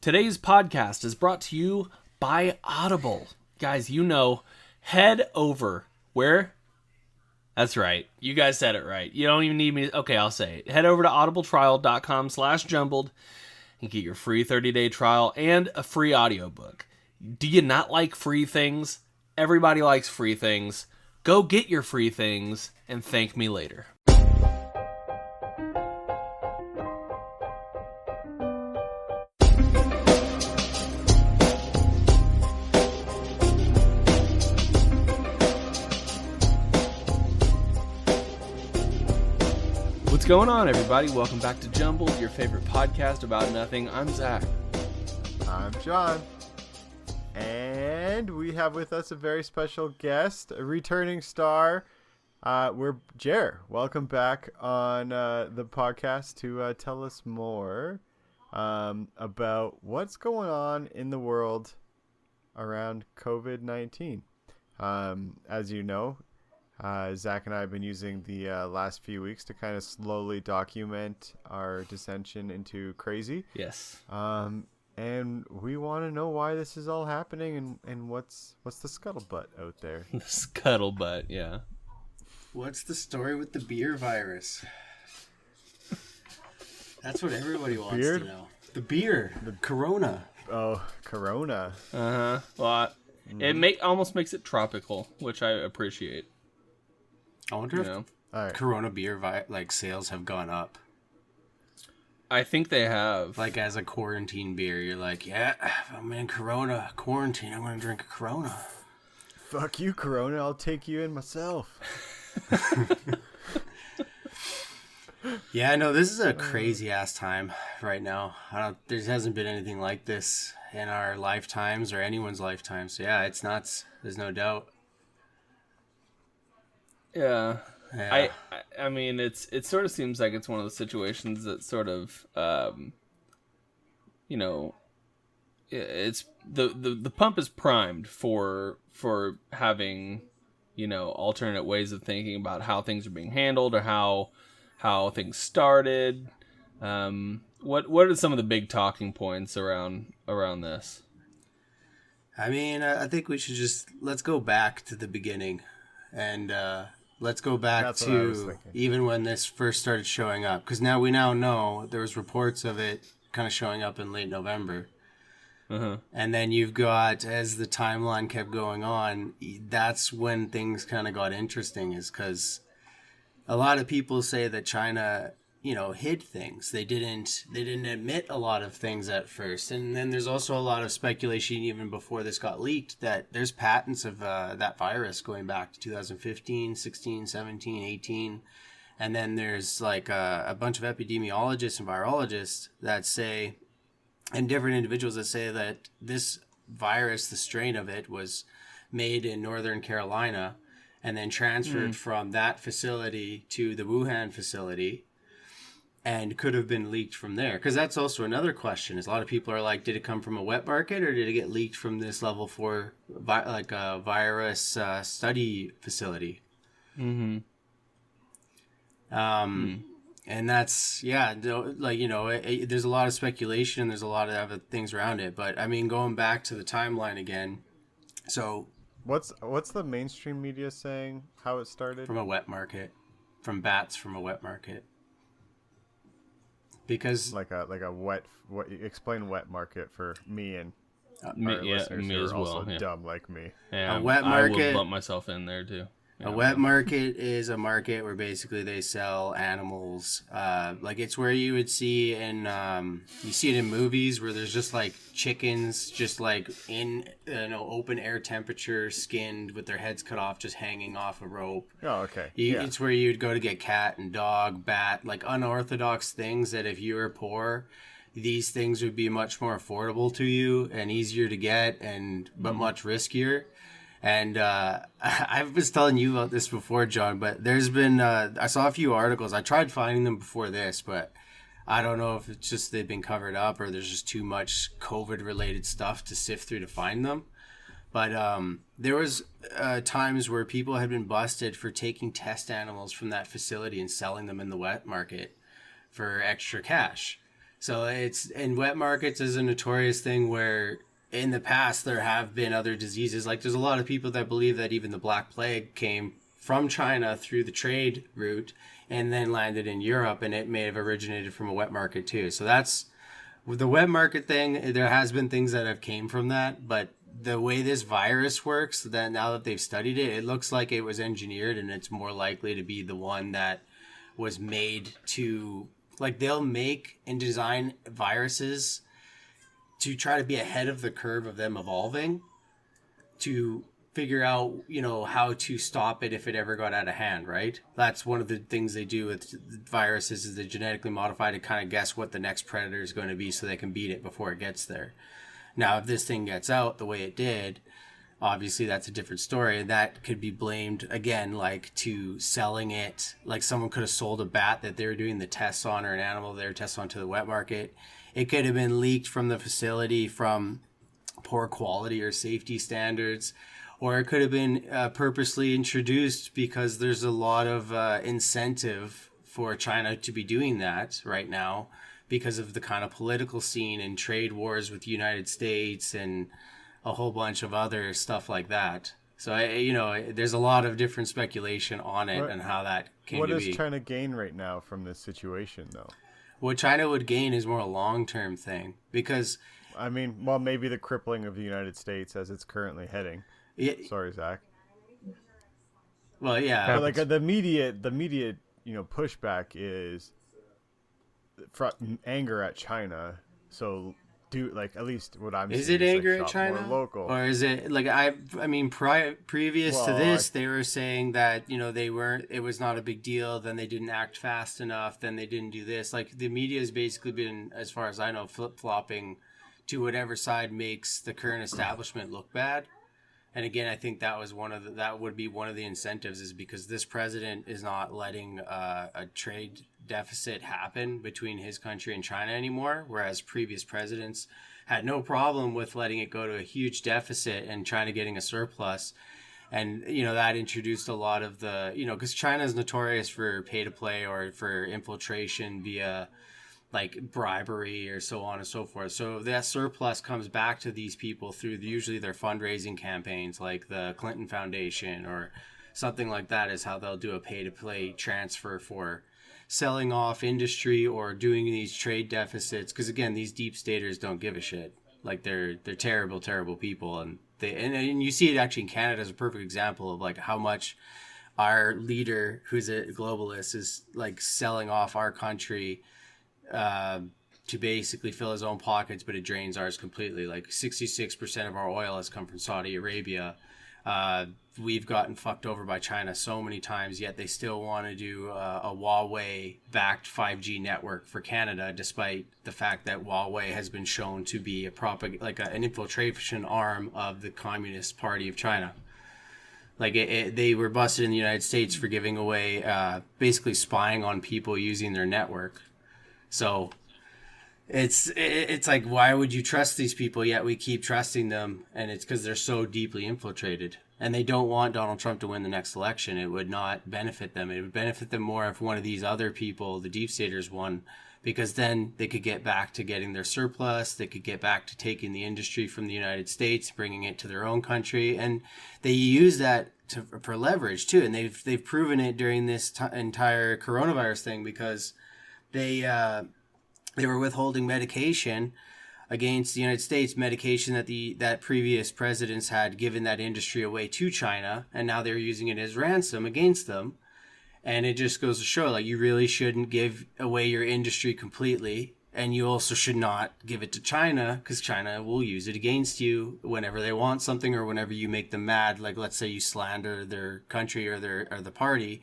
Today's podcast is brought to you by Audible. Guys, head over. Where? That's right. You guys said it right. You don't even need me. Okay, I'll say it. Head over to audibletrial.com/jumbled and get your free 30-day trial and a free audiobook. Do you not like free things? Everybody likes free things. Go get your free things and thank me later. What's going on, everybody? Welcome back to Jumbled, your favorite podcast about nothing. I'm Zach. I'm John. And we have with us a very special guest, a returning star. We're Jer. Welcome back on the podcast to tell us more about what's going on in the world around COVID-19. As you know, Zach and I have been using the last few weeks to kind of slowly document our descension into crazy. Yes. And we want to know why this is all happening and what's the scuttlebutt out there. The scuttlebutt, yeah. What's the story with the beer virus? That's what everybody wants to know. The beer, the Corona. Oh, Corona. Uh-huh. Well, it almost makes it tropical, which I appreciate. I wonder if Corona beer sales have gone up. I think they have. Like as a quarantine beer, you're like, yeah, I'm in Corona quarantine. I'm going to drink a Corona. Fuck you, Corona. I'll take you in myself. Yeah, no, this is a crazy ass time right now. There hasn't been anything like this in our lifetimes or anyone's lifetime. So yeah, it's nuts. There's no doubt. Yeah. I mean, it sort of seems like it's one of those situations that sort of, it's the pump is primed for having, alternate ways of thinking about how things are being handled or how things started. What are some of the big talking points around this? I mean, I think we should let's go back to the beginning and, let's go back to even when this first started showing up. Because we now know there was reports of it kind of showing up in late November. Uh-huh. And then you've got, as the timeline kept going on, that's when things kind of got interesting, is because a lot of people say that China, hid things. They didn't admit a lot of things at first. And then there's also a lot of speculation even before this got leaked that there's patents of that virus going back to 2015, 16, 17, 18. And then there's a bunch of epidemiologists and virologists that say, and different individuals that say that this virus, the strain of it, was made in Northern Carolina and then transferred from that facility to the Wuhan facility. And could have been leaked from there. Because that's also another question. Is a lot of people are like, did it come from a wet market or did it get leaked from this level 4 virus study facility? Mm-hmm. And that's, there's a lot of speculation. There's a lot of other things around it. But, I mean, going back to the timeline again. So what's the mainstream media saying how it started? From a wet market. From bats from a wet market. Because explain wet market for me and our listeners me who as are well, also dumb like me. Yeah, a wet market. I will lump myself in there too. A wet market is a market where basically they sell animals. It's where you would see you see it in movies where there's just chickens just in open air temperature, skinned with their heads cut off, just hanging off a rope. Oh, okay. It's where you'd go to get cat and dog, bat, unorthodox things that if you were poor, these things would be much more affordable to you and easier to get but much riskier. And I was telling you about this before, John, but there's been, I saw a few articles. I tried finding them before this, but I don't know if it's just they've been covered up or there's just too much COVID-related stuff to sift through to find them. But there was times where people had been busted for taking test animals from that facility and selling them in the wet market for extra cash. So and wet markets is a notorious thing where in the past there have been other diseases. Like there's a lot of people that believe that even the Black Plague came from China through the trade route and then landed in Europe, and it may have originated from a wet market too. So that's with the wet market thing. There has been things that have came from that, but the way this virus works, that now that they've studied it, it looks like it was engineered, and it's more likely to be the one that was made to, like, they'll make and design viruses to try to be ahead of the curve of them evolving, to figure out, how to stop it if it ever got out of hand, right? That's one of the things they do with viruses, is they genetically modify to kind of guess what the next predator is going to be so they can beat it before it gets there. Now, if this thing gets out the way it did, obviously that's a different story. That could be blamed, again, like to selling it. Like someone could have sold a bat that they were doing the tests on, or an animal they were testing on, to the wet market. It could have been leaked from the facility from poor quality or safety standards. Or it could have been purposely introduced because there's a lot of incentive for China to be doing that right now, because of the kind of political scene and trade wars with the United States and a whole bunch of other stuff like that. So, there's a lot of different speculation on it and how that came to be. What does China gain right now from this situation, though? What China would gain is more a long-term thing, because... I mean, well, maybe the crippling of the United States as it's currently heading. Sorry, Zach. Well, yeah. But like the immediate, pushback is anger at China. So, at least what I'm is seeing it anger at more China, local, or is it like previous to this, they were saying that it was not a big deal. Then they didn't act fast enough. Then they didn't do this. Like the media has basically been, as far as I know, flip flopping to whatever side makes the current establishment look bad. And again, I think that would be one of the incentives, is because this president is not letting a trade deficit happen between his country and China anymore, whereas previous presidents had no problem with letting it go to a huge deficit and China getting a surplus. And, that introduced a lot of the, because China is notorious for pay to play or for infiltration via like bribery or so on and so forth. So that surplus comes back to these people through usually their fundraising campaigns, like the Clinton Foundation or something like that, is how they'll do a pay-to-play transfer for selling off industry or doing these trade deficits. Because again, these deep staters don't give a shit. Like they're terrible, terrible people, and and you see it actually in Canada as a perfect example of like how much our leader, who's a globalist, is like selling off our country to basically fill his own pockets, but it drains ours completely. Like 66% of our oil has come from Saudi Arabia. We've gotten fucked over by China so many times, yet they still want to do a Huawei-backed 5G network for Canada, despite the fact that Huawei has been shown to be an infiltration arm of the Communist Party of China. Like they were busted in the United States for giving away, basically spying on people using their network. So it's like, why would you trust these people, yet we keep trusting them? And it's because they're so deeply infiltrated, and they don't want Donald Trump to win the next election. It would not benefit them. It would benefit them more if one of these other people, the deep staters, won, because then they could get back to getting their surplus. They could get back to taking the industry from the United States, bringing it to their own country. And they use that for leverage too. And they've proven it during this entire coronavirus thing, because they were withholding medication against the United States, medication that previous presidents had given that industry away to China, and now they're using it as ransom against them. And it just goes to show, like, you really shouldn't give away your industry completely, and you also should not give it to China, because China will use it against you whenever they want something, or whenever you make them mad. Like, let's say you slander their country or the party.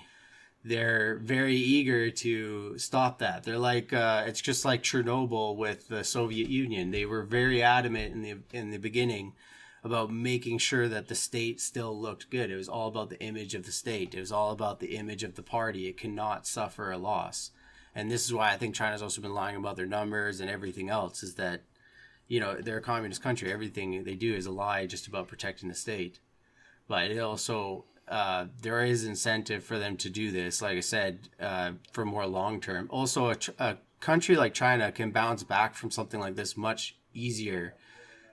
They're very eager to stop that. They're like, it's just like Chernobyl with the Soviet Union. They were very adamant in the beginning about making sure that the state still looked good. It was all about the image of the state. It was all about the image of the party. It cannot suffer a loss. And this is why I think China's also been lying about their numbers and everything else, is that, they're a communist country. Everything they do is a lie just about protecting the state. But it also... there is incentive for them to do this, like I said, for more long term. Also, a country like China can bounce back from something like this much easier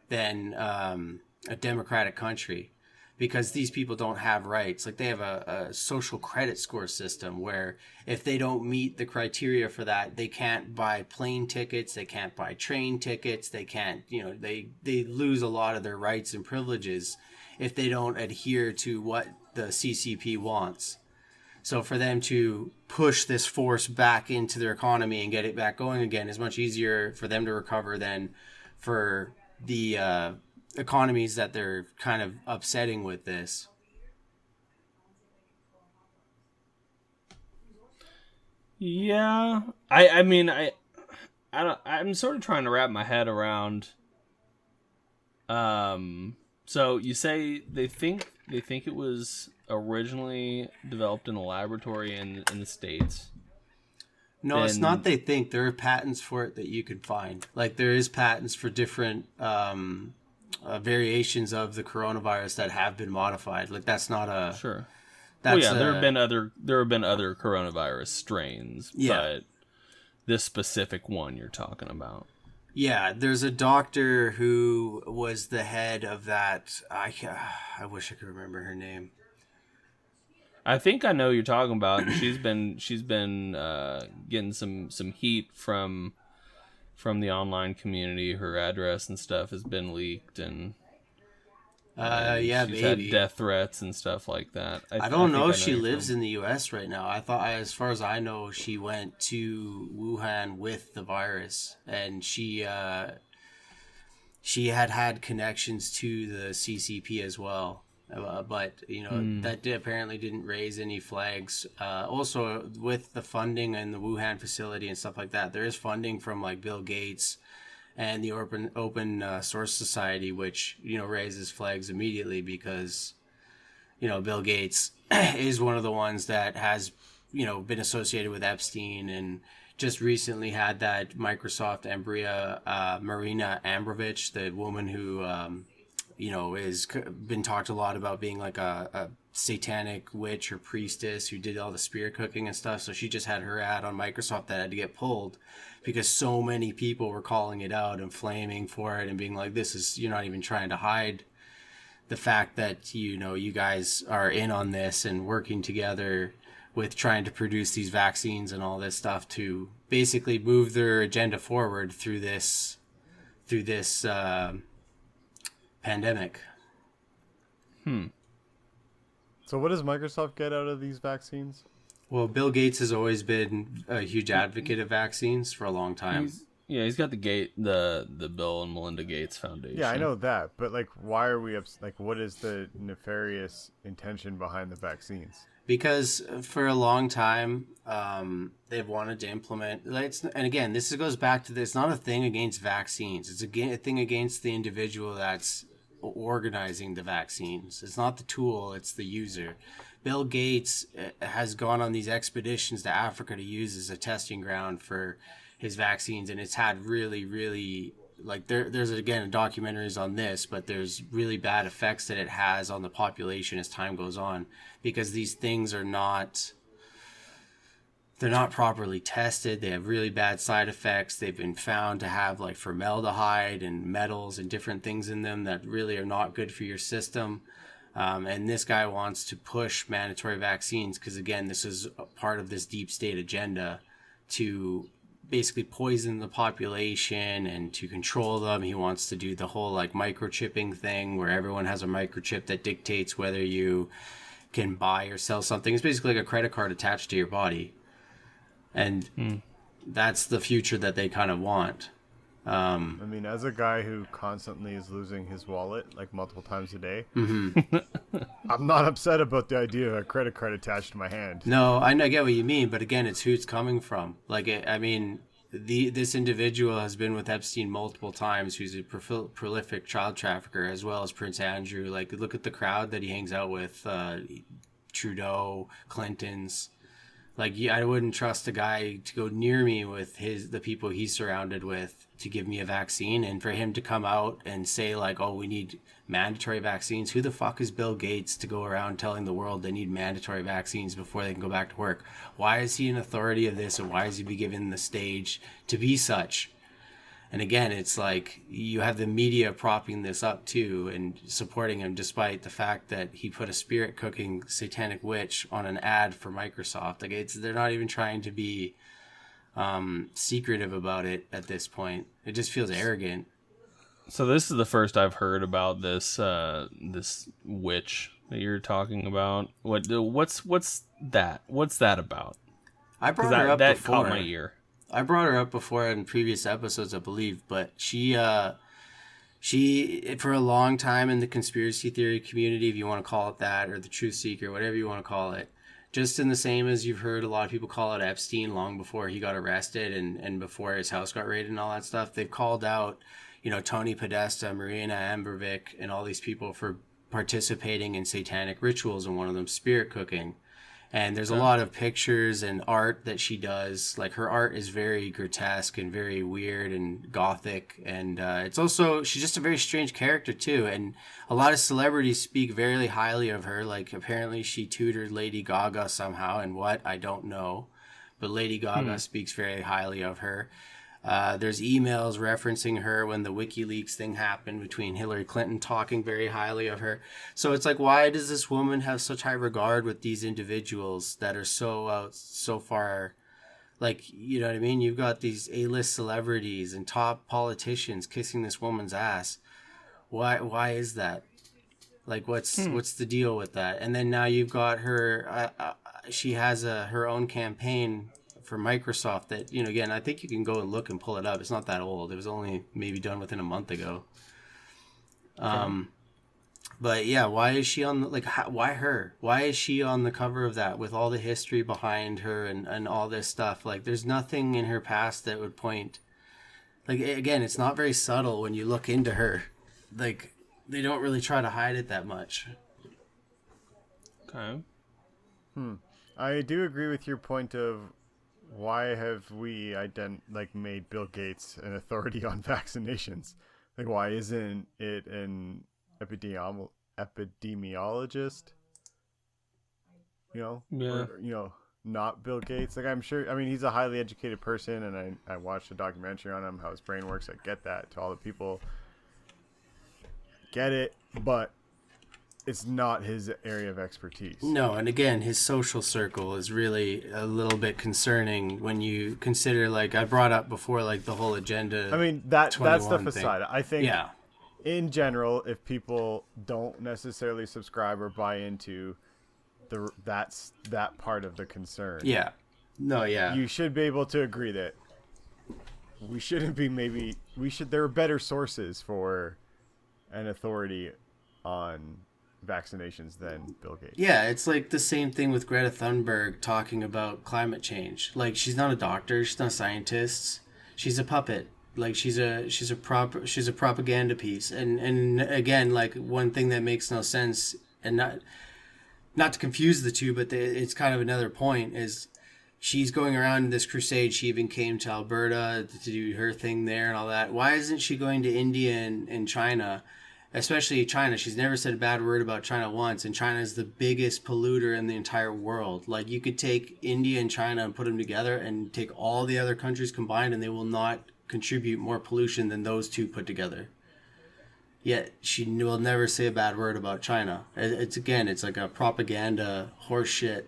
than a democratic country, because these people don't have rights. Like, they have a social credit score system where if they don't meet the criteria for that, they can't buy plane tickets, they can't buy train tickets, they can't, they lose a lot of their rights and privileges if they don't adhere to what the CCP wants. So for them to push this force back into their economy and get it back going again is much easier for them to recover than for the economies that they're kind of upsetting with this. Yeah, I mean, I'm sort of trying to wrap my head around. So you say they think it was originally developed in a laboratory in the States. No, it's not they think. There are patents for it that you can find. Like, there is patents for different variations of the coronavirus that have been modified. Like, that's not a... Sure. That's there have been other coronavirus strains, yeah. But this specific one you're talking about. Yeah, there's a doctor who was the head of that. I wish I could remember her name. I think I know who you're talking about. And she's been getting some heat from the online community. Her address and stuff has been leaked, and she's had death threats and stuff like that. I don't know if she lives in the U.S. right now. As far as I know, she went to Wuhan with the virus, and she had connections to the CCP as well. But that apparently didn't raise any flags. Also, with the funding and the Wuhan facility and stuff like that, there is funding from like Bill Gates and the Open Source Society, which raises flags immediately, because Bill Gates is one of the ones that has been associated with Epstein, and just recently had that Microsoft Marina Abramovich, the woman who is been talked a lot about being like a satanic witch or priestess who did all the spear cooking and stuff. So she just had her ad on Microsoft that had to get pulled because so many people were calling it out and flaming for it and being like, you're not even trying to hide the fact that, you guys are in on this and working together with trying to produce these vaccines and all this stuff to basically move their agenda forward through this pandemic. So what does Microsoft get out of these vaccines? Well, Bill Gates has always been a huge advocate of vaccines for a long time. He's got the Bill and Melinda Gates Foundation. Yeah, I know that, but like, why are we what is the nefarious intention behind the vaccines? Because for a long time, they've wanted to implement. And again, this goes back to this. Not a thing against vaccines. It's a thing against the individual that's organizing the vaccines. It's not the tool, it's the user. Bill Gates has gone on these expeditions to Africa to use as a testing ground for his vaccines, and it's had really, really, like, there's again documentaries on this, but there's really bad effects that it has on the population as time goes on, because these things are not properly tested. They have really bad side effects. They've been found to have like formaldehyde and metals and different things in them that really are not good for your system. And this guy wants to push mandatory vaccines because, again, this is a part of this deep state agenda to basically poison the population and to control them. He wants to do the whole like microchipping thing where everyone has a microchip that dictates whether you can buy or sell something. It's basically like a credit card attached to your body. And that's the future that they kind of want. I mean, as a guy who constantly is losing his wallet like multiple times a day, I'm not upset about the idea of a credit card attached to my hand. No, I get what you mean, but again, it's who it's coming from. Like, this individual has been with Epstein multiple times, who's a prolific child trafficker, as well as Prince Andrew. Like, look at the crowd that he hangs out with, Trudeau, Clinton's. Like, I wouldn't trust a guy to go near me with the people he's surrounded with to give me a vaccine. And for him to come out and say like, oh, we need mandatory vaccines. Who the fuck is Bill Gates to go around telling the world they need mandatory vaccines before they can go back to work? Why is he an authority of this, and why is he be given the stage to be such? And again, it's like you have the media propping this up too and supporting him, despite the fact that he put a spirit cooking satanic witch on an ad for Microsoft. Like they're not even trying to be secretive about it at this point. It just feels arrogant. So this is the first I've heard about this this witch that you're talking about. What's that? What's that about? I brought her up that before. Caught my ear. I brought her up before in previous episodes, I believe, but she for a long time in the conspiracy theory community, if you want to call it that, or the truth seeker, whatever you want to call it, just in the same as you've heard a lot of people call it Epstein long before he got arrested and before his house got raided and all that stuff, they've called out, Tony Podesta, Marina Abramovic, and all these people for participating in satanic rituals, and one of them spirit cooking. And there's a lot of pictures and art that she does. Like her art is very grotesque and very weird and gothic. And it's also, she's just a very strange character too. And a lot of celebrities speak very highly of her. Like apparently she tutored Lady Gaga somehow, and what, I don't know. But Lady Gaga speaks very highly of her. There's emails referencing her when the WikiLeaks thing happened between Hillary Clinton, talking very highly of her. So it's like, why does this woman have such high regard with these individuals that are so far, like, you know what I mean? You've got these A-list celebrities and top politicians kissing this woman's ass. Why is that? Like, what's the deal with that? And then now you've got her, she has her own campaign for Microsoft that, again, I think you can go and look and pull it up. It's not that old. It was only maybe done within a month ago. But yeah, why is she on why her? Why is she on the cover of that with all the history behind her and all this stuff? Like there's nothing in her past that would point, like, again, it's not very subtle when you look into her. Like they don't really try to hide it that much. Okay. I do agree with your point of, why have we made Bill Gates an authority on vaccinations? Like, why isn't it an epidemiologist? Yeah. Or, not Bill Gates. Like, I'm sure. I mean, he's a highly educated person, and I watched a documentary on him, how his brain works. I get that. To all the people, get it, but it's not his area of expertise. No, and again, his social circle is really a little bit concerning when you consider, like I brought up before, like the whole agenda. I mean, that stuff aside, I think in general, if people don't necessarily subscribe or buy into that part of the concern. Yeah. No, yeah. You should be able to agree that we shouldn't be there are better sources for an authority on vaccinations than Bill Gates. Yeah, it's like the same thing with Greta Thunberg talking about climate change. Like, she's not a doctor, she's not a scientist, she's a puppet. Like she's a propaganda piece. And again, like one thing that makes no sense, and not to confuse the two, but it's kind of another point, is she's going around this crusade. She even came to Alberta to do her thing there and all that. Why isn't she going to India and China? Especially China. She's never said a bad word about China once, and China is the biggest polluter in the entire world. Like, you could take India and China and put them together and take all the other countries combined, and they will not contribute more pollution than those two put together. Yet she will never say a bad word about China. It's like a propaganda horseshit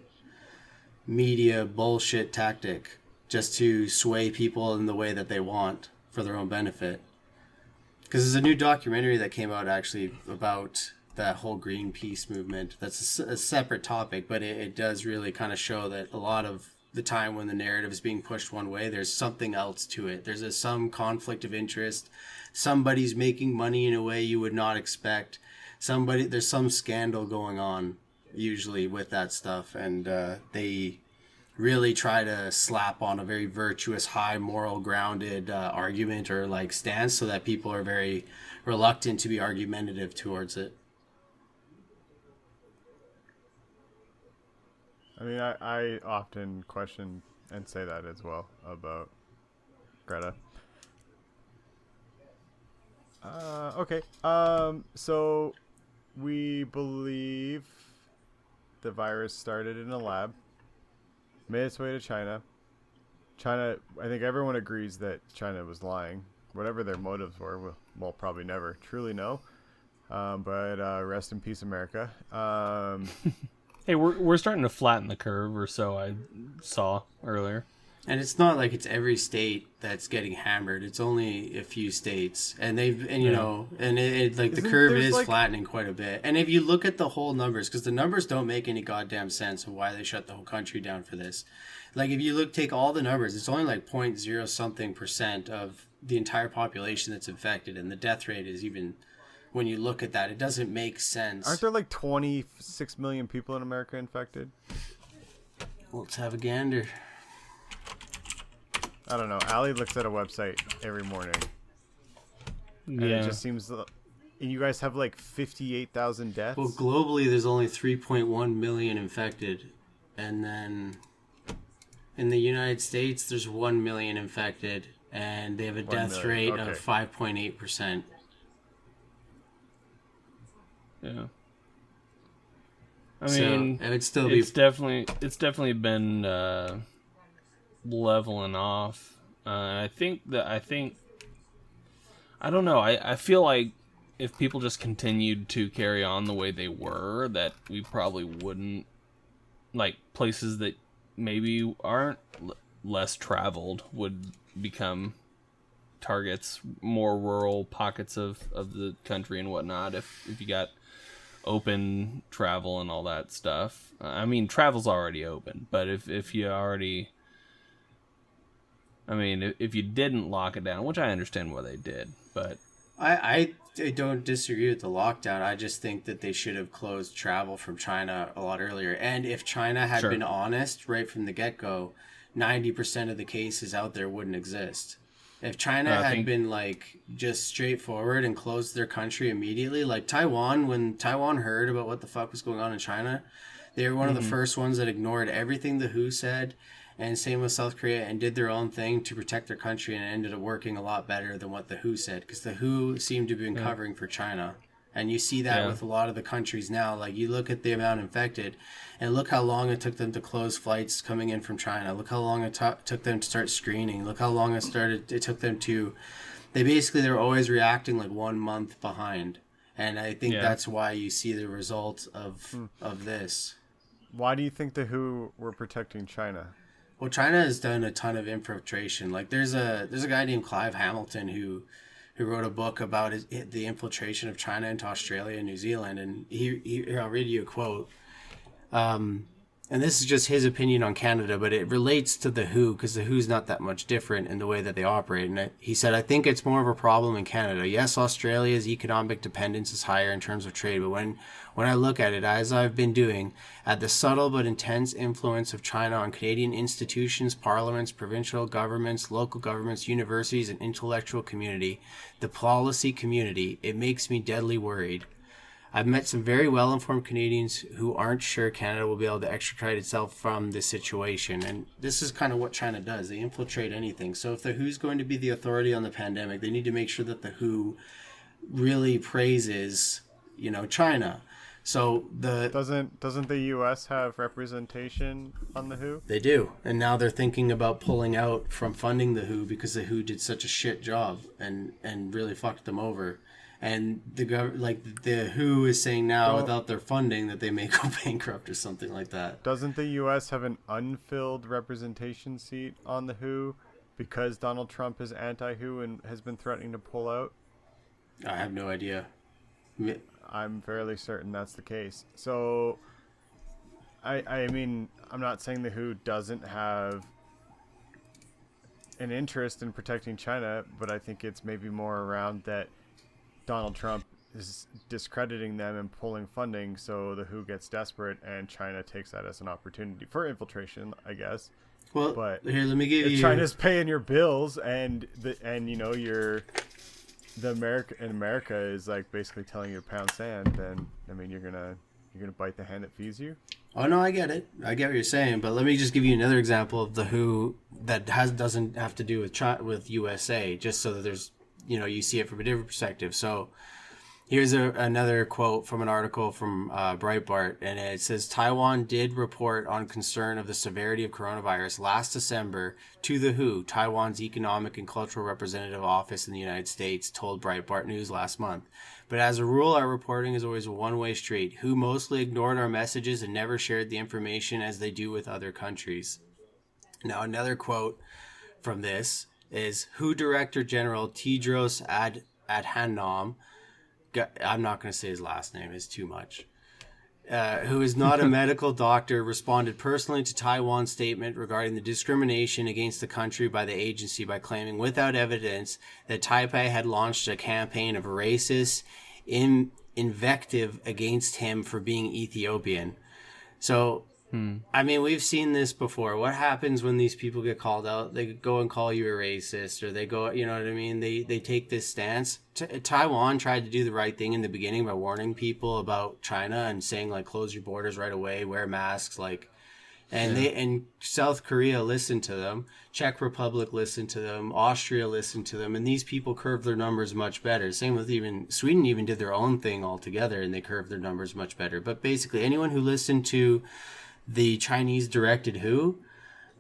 media bullshit tactic just to sway people in the way that they want for their own benefit. Because there's a new documentary that came out actually about that whole Greenpeace movement. That's a separate topic, but it does really kind of show that a lot of the time when the narrative is being pushed one way, there's something else to it. There's some conflict of interest. Somebody's making money in a way you would not expect. There's some scandal going on usually with that stuff, and they really try to slap on a very virtuous, high moral grounded argument or like stance, so that people are very reluctant to be argumentative towards it. I mean, I often question and say that as well about Greta. Okay. So we believe the virus started in a lab, made its way to China. China, I think everyone agrees that China was lying. Whatever their motives were, we'll probably never truly know. But rest in peace, America. Hey, we're starting to flatten the curve, or so I saw earlier. And it's not like it's every state that's getting hammered. It's only a few states, and you know, and it like the curve is flattening quite a bit. And if you look at the whole numbers, because the numbers don't make any goddamn sense of why they shut the whole country down for this. Like if you take all the numbers, it's only like 0.0 something % of the entire population that's infected, and the death rate is even. When you look at that, it doesn't make sense. Aren't there like 26 million people in America infected? Let's have a gander. I don't know. Allie looks at a website every morning. And it just seems... And you guys have like 58,000 deaths? Well, globally, there's only 3.1 million infected. And then in the United States, there's 1 million infected. And they have a death rate of 5.8%. Yeah. I mean, it would still it's definitely been leveling off. I don't know. I feel like if people just continued to carry on the way they were, that we probably wouldn't, like, places that maybe aren't less traveled would become targets, more rural pockets of the country and whatnot, if you got open travel and all that stuff. I mean, travel's already open, but if you already... I mean, if you didn't lock it down, which I understand why they did, but... I don't disagree with the lockdown. I just think that they should have closed travel from China a lot earlier. And if China had been honest right from the get-go, 90% of the cases out there wouldn't exist. If China had been like just straightforward and closed their country immediately, like Taiwan, when Taiwan heard about what the fuck was going on in China, they were one of the first ones that ignored everything the WHO said, and same with South Korea, and did their own thing to protect their country, and it ended up working a lot better than what the WHO said, because the WHO seemed to have been covering for China. And you see that with a lot of the countries now. Like, you look at the amount infected, and look how long it took them to close flights coming in from China. Look how long it took them to start screening. Look how long it took them to... They're always reacting like 1 month behind. And I think that's why you see the result of this. Why do you think the WHO were protecting China? Well, China has done a ton of infiltration. Like, there's a guy named Clive Hamilton who wrote a book about the infiltration of China into Australia and New Zealand. And I'll read you a quote. And this is just his opinion on Canada, but it relates to the WHO, because the WHO's not that much different in the way that they operate. And he said, I think it's more of a problem in Canada. Yes, Australia's economic dependence is higher in terms of trade, but when I look at it, as I've been doing, at the subtle but intense influence of China on Canadian institutions, parliaments, provincial governments, local governments, universities, and intellectual community, the policy community, it makes me deadly worried. I've met some very well-informed Canadians who aren't sure Canada will be able to extricate itself from this situation. And this is kind of what China does. They infiltrate anything. So if the WHO's going to be the authority on the pandemic, they need to make sure that the WHO really praises, China. So doesn't the U.S. have representation on the WHO? They do. And now they're thinking about pulling out from funding the WHO because the WHO did such a shit job and really fucked them over. And the WHO is saying now, without their funding, that they may go bankrupt or something like that. Doesn't the U.S. have an unfilled representation seat on the WHO because Donald Trump is anti-WHO and has been threatening to pull out? I have no idea. I'm fairly certain that's the case. So, I mean, I'm not saying the WHO doesn't have an interest in protecting China, but I think it's maybe more around that Donald Trump is discrediting them and pulling funding, so the WHO gets desperate and China takes that as an opportunity for infiltration, I guess. Well, but here, let me give you. China's paying your bills, and America is like basically telling you to pound sand. Then I mean, you're gonna bite the hand that feeds you. Oh no, I get it. I get what you're saying, but let me just give you another example of the WHO that doesn't have to do with USA, just so that there's you see it from a different perspective. So here's another quote from an article from Breitbart, and it says, Taiwan did report on concern of the severity of coronavirus last December to the WHO, Taiwan's Economic and Cultural Representative Office in the United States, told Breitbart News last month. But as a rule, our reporting is always a one-way street. WHO mostly ignored our messages and never shared the information as they do with other countries. Now, another quote from this is WHO Director General Tedros Adhanom, I'm not going to say his last name, it's too much, who is not a medical doctor, responded personally to Taiwan's statement regarding the discrimination against the country by the agency by claiming without evidence that Taipei had launched a campaign of racist invective against him for being Ethiopian. So, I mean, we've seen this before. What happens when these people get called out? They go and call you a racist, or they go, you know what I mean? They take this stance. Taiwan tried to do the right thing in the beginning by warning people about China and saying, like, close your borders right away, wear masks, like, and South Korea listened to them. Czech Republic listened to them. Austria listened to them, and these people curved their numbers much better. Same with even Sweden even did their own thing altogether, and they curved their numbers much better. But basically, anyone who listened to the Chinese directed WHO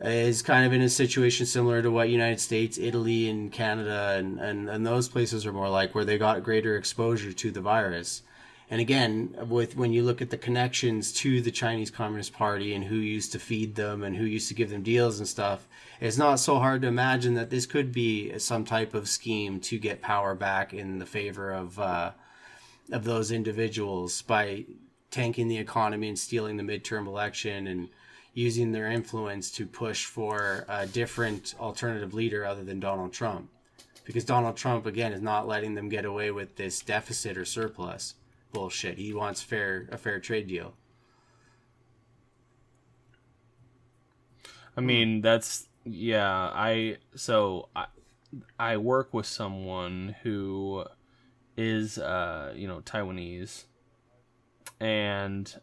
is kind of in a situation similar to what United States, Italy, and Canada and those places are more like, where they got greater exposure to the virus. And again, when you look at the connections to the Chinese Communist Party and who used to feed them and who used to give them deals and stuff, it's not so hard to imagine that this could be some type of scheme to get power back in the favor of those individuals by tanking the economy and stealing the midterm election and using their influence to push for a different alternative leader other than Donald Trump. Because Donald Trump, again, is not letting them get away with this deficit or surplus bullshit. He wants a fair trade deal. I mean, I work with someone who is, Taiwanese, and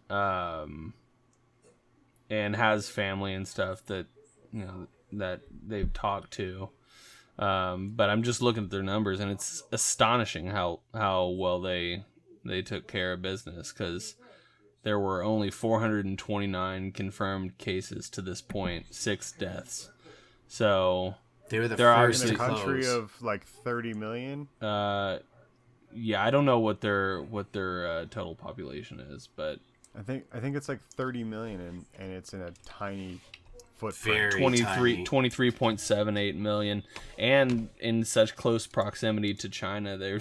has family and stuff that that they've talked to, but I'm just looking at their numbers, and it's astonishing how well they took care of business, because there were only 429 confirmed cases to this point, 6 deaths. So they're first in a country of like 30 million. Yeah, I don't know what their total population is, but I think it's like 30 million, and it's in a tiny footprint. 23.78 million, and in such close proximity to China. They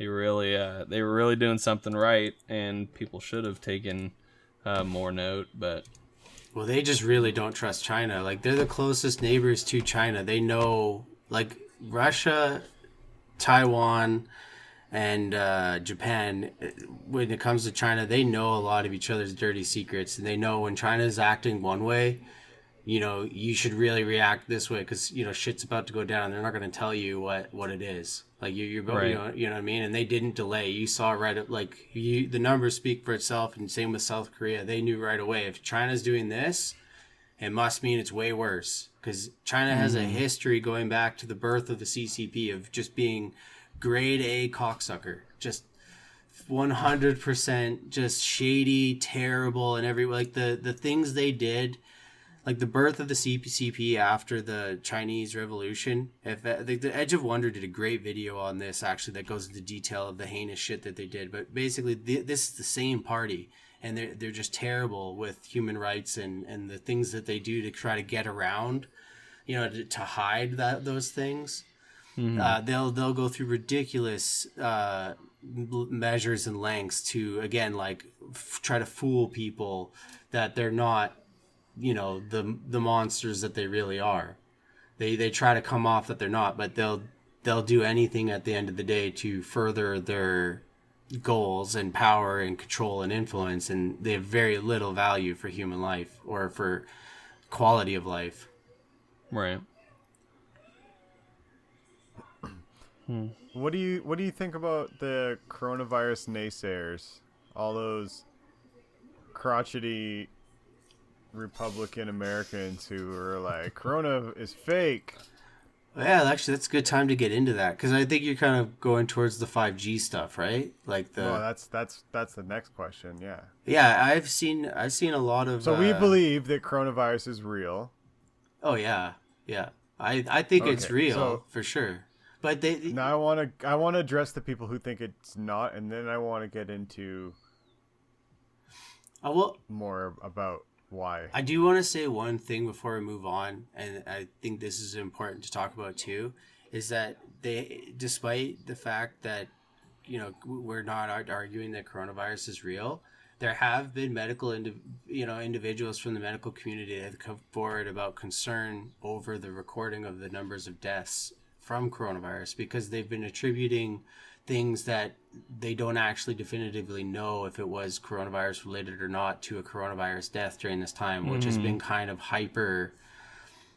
were really doing something right, and people should have taken more note, but well, they just really don't trust China. Like, they're the closest neighbors to China. They know, like, Russia, Taiwan, and Japan, when it comes to China, they know a lot of each other's dirty secrets, and they know when China's acting one way, you should really react this way, because shit's about to go down. They're not going to tell you what it is. Like, you're going, right. You know what I mean? And they didn't delay. You saw the numbers speak for itself, and same with South Korea. They knew right away, if China's doing this, it must mean it's way worse, because China has a history going back to the birth of the CCP of just being grade A cocksucker, just 100% just shady, terrible, and the things they did, like the birth of the CCP after the Chinese Revolution. The Edge of Wonder did a great video on this, actually, that goes into detail of the heinous shit that they did. But basically, this is the same party, and they're just terrible with human rights and the things that they do to try to get around, to hide those things. Mm-hmm. They'll go through ridiculous measures and lengths to, again, try to fool people that they're not, the monsters that they really are. They try to come off that they're not, but they'll do anything at the end of the day to further their goals and power and control and influence, and they have very little value for human life or for quality of life. Right. What do you think about the coronavirus naysayers? All those crotchety Republican Americans who are like, Corona is fake. Yeah, actually, that's a good time to get into that because I think you're kind of going towards the 5G stuff, right? Like Well, the that's the next question. Yeah. yeah, I've seen a lot of So we believe that coronavirus is real. oh yeah, yeah. I think it's Okay. real So for sure, but they now I want to address the people who think it's not, and then I want to get into well, more about why. I do want to say one thing before we move on, and I think this is important to talk about too, is that despite the fact that we're not arguing that coronavirus is real, there have been individuals from the medical community that have come forward about concern over the recording of the numbers of deaths from coronavirus because they've been attributing things that they don't actually definitively know if it was coronavirus related or not to a coronavirus death during this time, which has been kind of hyper.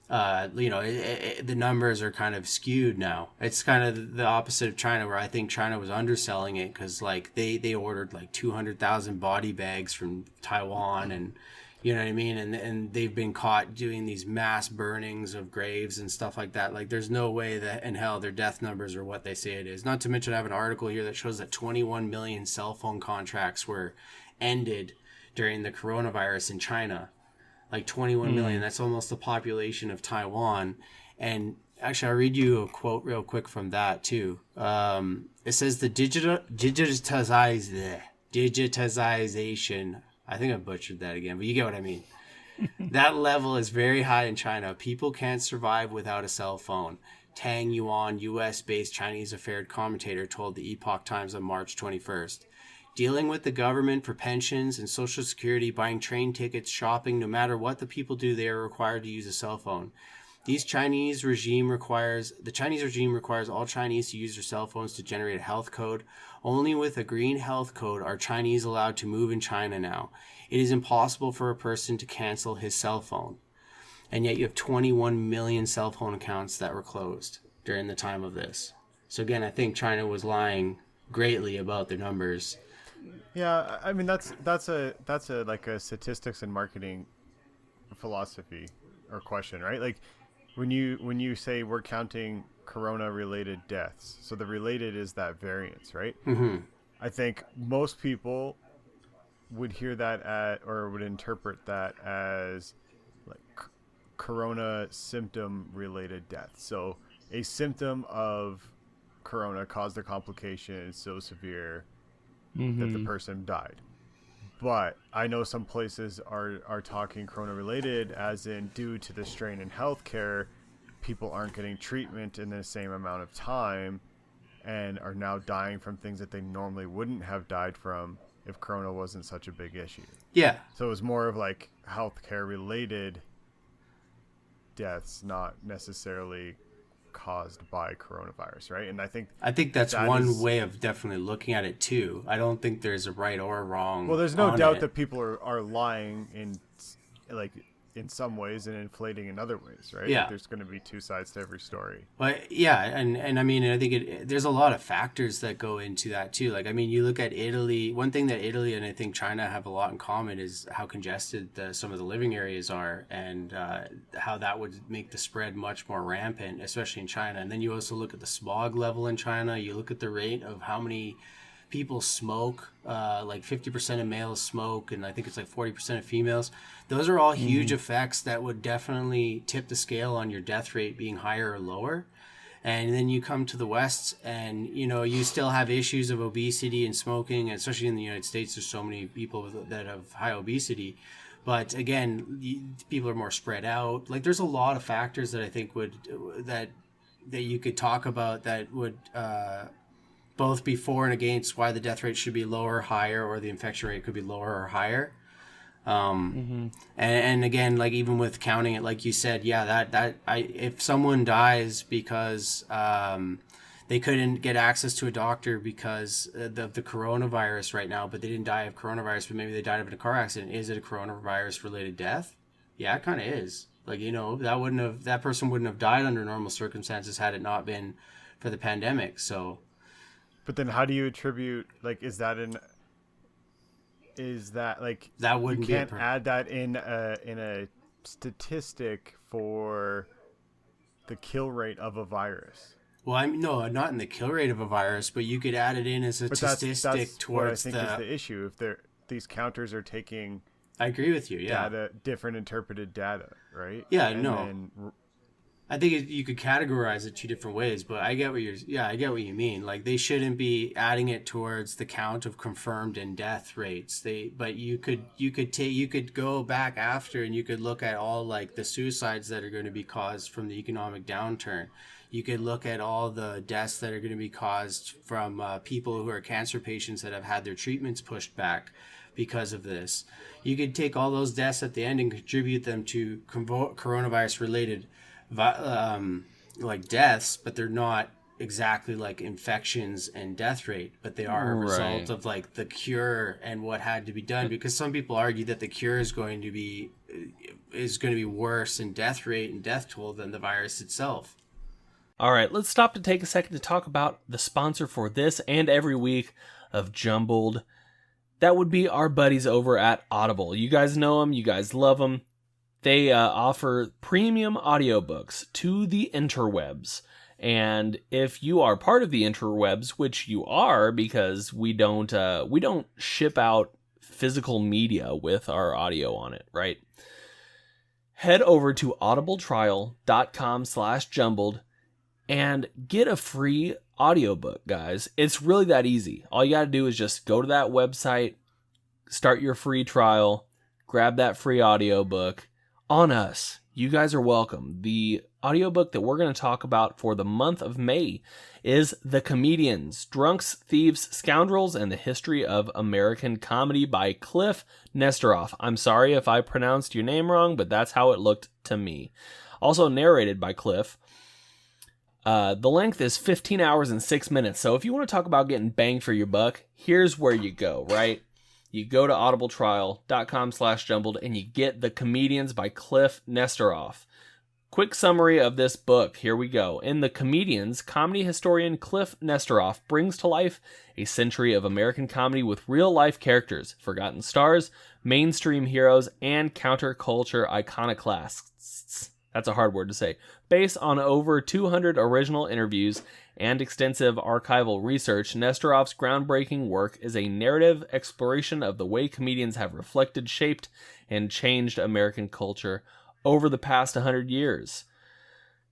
The numbers are kind of skewed now. It's kind of the opposite of China, where I think China was underselling it because like they ordered like 200,000 body bags from Taiwan, and you know what I mean, and they've been caught doing these mass burnings of graves and stuff like that. Like there's no way that in hell their death numbers are what they say it is. Not to mention I have an article here that shows that 21 million cell phone contracts were ended during the coronavirus in China. Like 21 million. That's almost the population of Taiwan. And actually, I'll read you a quote real quick from that too. It says the digitization. I think I butchered that again, but you get what I mean. That level is very high in China. People can't survive without a cell phone. Tang Yuan, U.S.-based Chinese affairs commentator, told the Epoch Times on March 21st. Dealing with the government for pensions and social security, buying train tickets, shopping, no matter what the people do, they are required to use a cell phone. The Chinese regime requires all Chinese to use their cell phones to generate a health code. Only with a green health code are Chinese allowed to move in China now. It is impossible for a person to cancel his cell phone. And yet you have 21 million cell phone accounts that were closed during the time of this. So again, I think China was lying greatly about their numbers. Yeah, I mean that's a like a statistics and marketing philosophy or question, right? Like when you say we're counting corona related deaths, so the related is that variance, right? Mm-hmm. I think most people would hear that or would interpret that as like corona symptom related death. So a symptom of corona caused a complication so severe that the person died. But I know some places are talking corona related as in due to the strain in healthcare, people aren't getting treatment in the same amount of time and are now dying from things that they normally wouldn't have died from if corona wasn't such a big issue. Yeah. So it was more of like healthcare related deaths, not necessarily caused by coronavirus, right? And I think that's one way of definitely looking at it too. I don't think there's a right or a wrong. Well, there's no doubt that people are lying in some ways and inflating in other ways, right? Yeah. Like there's going to be two sides to every story. But yeah, and I mean, I think there's a lot of factors that go into that too. Like, I mean, you look at Italy. One thing that Italy and I think China have a lot in common is how congested some of the living areas are, and how that would make the spread much more rampant, especially in China. And then you also look at the smog level in China. You look at the rate of how many people smoke, like 50% of males smoke, and I think it's like 40% of females. Those are all huge effects that would definitely tip the scale on your death rate being higher or lower. And then you come to the West and, you still have issues of obesity and smoking, especially in the United States. There's so many people that have high obesity. But again, people are more spread out. Like there's a lot of factors that I think that you could talk about that would, both be for and against why the death rate should be lower or higher, or the infection rate could be lower or higher. And again, like even with counting it, like you said, yeah, if someone dies because they couldn't get access to a doctor because of the coronavirus right now, but they didn't die of coronavirus, but maybe they died of a car accident, is it a coronavirus related death? Yeah, it kind of is. Like, that person wouldn't have died under normal circumstances had it not been for the pandemic. So. But then how do you attribute, like, that wouldn't you can't add that in a statistic for the kill rate of a virus. Well, no, not in the kill rate of a virus, but you could add it in as a statistic that's towards what I think is the issue. If these counters are taking, I agree with you. Yeah, different interpreted data, right? Yeah, and I think you could categorize it two different ways, but I get what you mean. Like, they shouldn't be adding it towards the count of confirmed and death rates. But you could go back after and you could look at all like the suicides that are going to be caused from the economic downturn. You could look at all the deaths that are going to be caused from people who are cancer patients that have had their treatments pushed back because of this. You could take all those deaths at the end and contribute them to coronavirus related like deaths, but they're not exactly like infections and death rate, but they are a result of like the cure and what had to be done, because some people argue that the cure is going to be worse in death rate and death toll than the virus itself. All right, let's stop to take a second to talk about the sponsor for this and every week of Jumbled. That would be our buddies over at Audible. You guys know them, you guys love them. They offer premium audiobooks to the interwebs. And if you are part of the interwebs, which you are, because we don't ship out physical media with our audio on it, right? Head over to audibletrial.com/jumbled and get a free audiobook, guys. It's really that easy. All you got to do is just go to that website, start your free trial, grab that free audiobook. On us. You guys are welcome. The audiobook that we're going to talk about for the month of May is The Comedians, Drunks, Thieves, Scoundrels, and the History of American Comedy by Cliff Nesteroff. I'm sorry if I pronounced your name wrong, but that's how it looked to me. Also narrated by Cliff. The length is 15 hours and 6 minutes. So if you want to talk about getting bang for your buck, here's where you go, right? You go to audibletrial.com/jumbled and you get The Comedians by Cliff Nesteroff. Quick summary of this book. Here we go. In The Comedians, comedy historian Cliff Nesteroff brings to life a century of American comedy with real-life characters, forgotten stars, mainstream heroes, and counterculture iconoclasts. That's a hard word to say. Based on over 200 original interviews and extensive archival research, Nesteroff's groundbreaking work is a narrative exploration of the way comedians have reflected, shaped, and changed American culture over the past 100 years.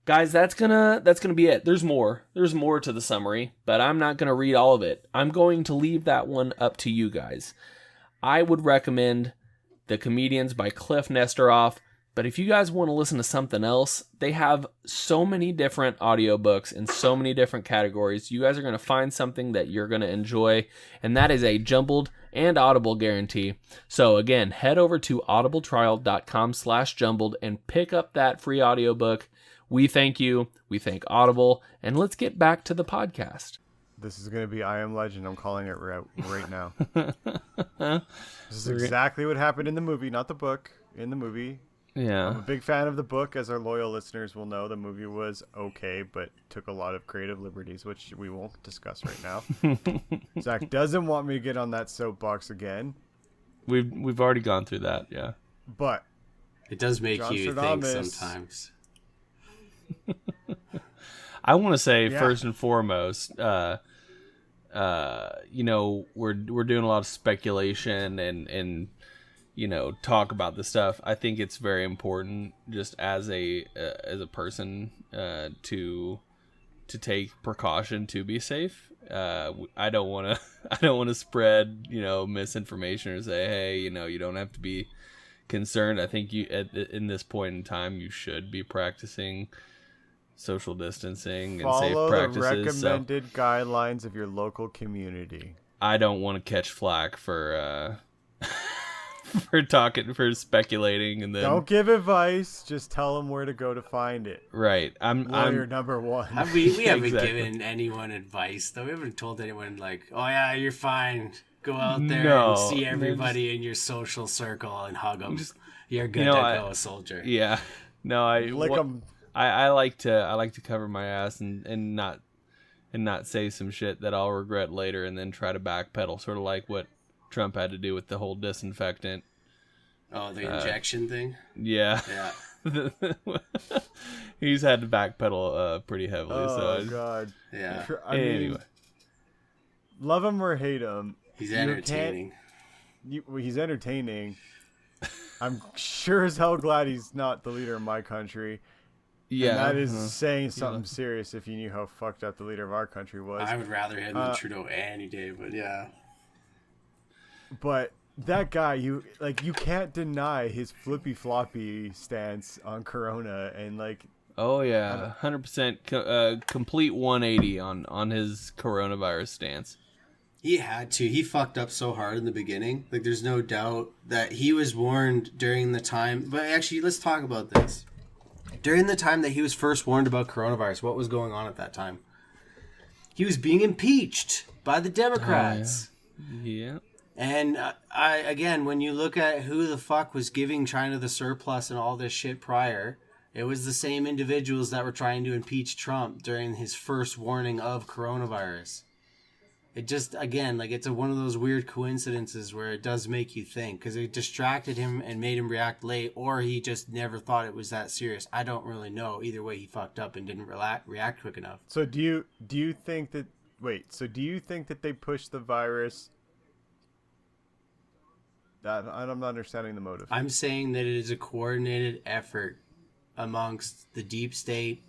Guys, that's gonna be it. There's more to the summary, but I'm not gonna read all of it. I'm going to leave that one up to you guys. I would recommend The Comedians by Cliff Nesteroff. But if you guys want to listen to something else, they have so many different audiobooks in so many different categories. You guys are going to find something that you're going to enjoy, and that is a Jumbled and Audible guarantee. So again, head over to audibletrial.com/jumbled and pick up that free audiobook. We thank you. We thank Audible. And let's get back to the podcast. This is going to be I Am Legend. I'm calling it right now. This is exactly what happened in the movie, not the book. In the movie. Yeah. I'm a big fan of the book, as our loyal listeners will know. The movie was okay, but took a lot of creative liberties, which we won't discuss right now. Zach doesn't want me to get on that soapbox again. We've already gone through that, yeah. But it does make you think sometimes. I want to say first and foremost, we're doing a lot of speculation and talk about the stuff. I think it's very important, just as a person, to take precaution to be safe. I don't want to spread misinformation or say, hey, you don't have to be concerned. I think in this point in time you should be practicing social distancing and safe practices. Follow the recommended guidelines of your local community. I don't want to catch flack for for speculating, and then don't give advice. Just tell them where to go to find it. Right. I'm number one. We haven't given anyone advice though. We haven't told anyone like, oh yeah, you're fine. Go out there and see everybody in your social circle and hug them. You're good to go, a soldier. Yeah. No, I like to cover my ass and not say some shit that I'll regret later, and then try to backpedal, sort of like what Trump had to do with the whole disinfectant. Oh, the injection thing? Yeah. Yeah. He's had to backpedal pretty heavily. Oh God. Yeah. I mean, love him or hate him, he's entertaining. He's entertaining. I'm sure as hell glad he's not the leader of my country. Yeah, and that is saying something serious if you knew how fucked up the leader of our country was. I would rather him than Trudeau any day, but yeah. But that guy, you can't deny his flippy floppy stance on Corona and like. Oh yeah, 100% complete 180 on his coronavirus stance. He had to. He fucked up so hard in the beginning. Like, there's no doubt that he was warned during the time. But actually, let's talk about this. During the time that he was first warned about coronavirus, what was going on at that time? He was being impeached by the Democrats. Yeah. And again, when you look at who the fuck was giving China the surplus and all this shit prior, it was the same individuals that were trying to impeach Trump during his first warning of coronavirus. It just, again, like, it's one of those weird coincidences where it does make you think, because it distracted him and made him react late, or he just never thought it was that serious. I don't really know. Either way, he fucked up and didn't react quick enough. So do you think that they pushed the virus? I'm not understanding the motive. I'm saying that it is a coordinated effort amongst the deep state,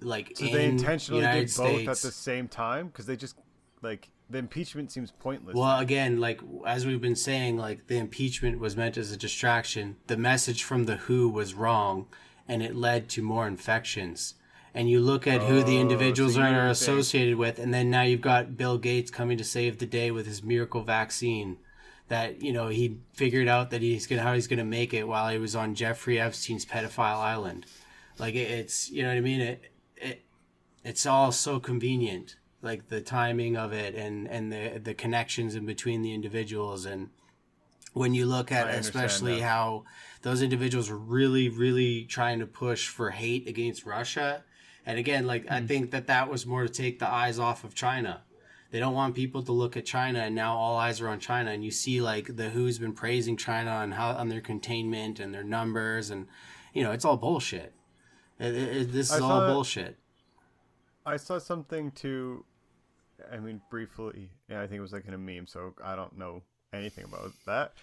like, so they intentionally did both States. At the same time, because they just. Like, the impeachment seems pointless. Well, again, like, as we've been saying, like, the impeachment was meant as a distraction. The message from the WHO was wrong, and it led to more infections. And you look at who the individuals are associated with, and then now you've got Bill Gates coming to save the day with his miracle vaccine. That, you know, he figured out that how he's gonna make it while he was on Jeffrey Epstein's pedophile island. Like, it's, you know what I mean? It's all so convenient. Like, the timing of it and the connections in between the individuals. And when you look at especially how those individuals were really, really trying to push for hate against Russia. And again, like, I think that was more to take the eyes off of China. They don't want people to look at China, and now all eyes are on China. And you see, like, the WHO's been praising China on their containment and their numbers. And, you know, it's all bullshit. This is all bullshit. I saw something to... I mean, briefly, I think it was like in a meme, so I don't know anything about that.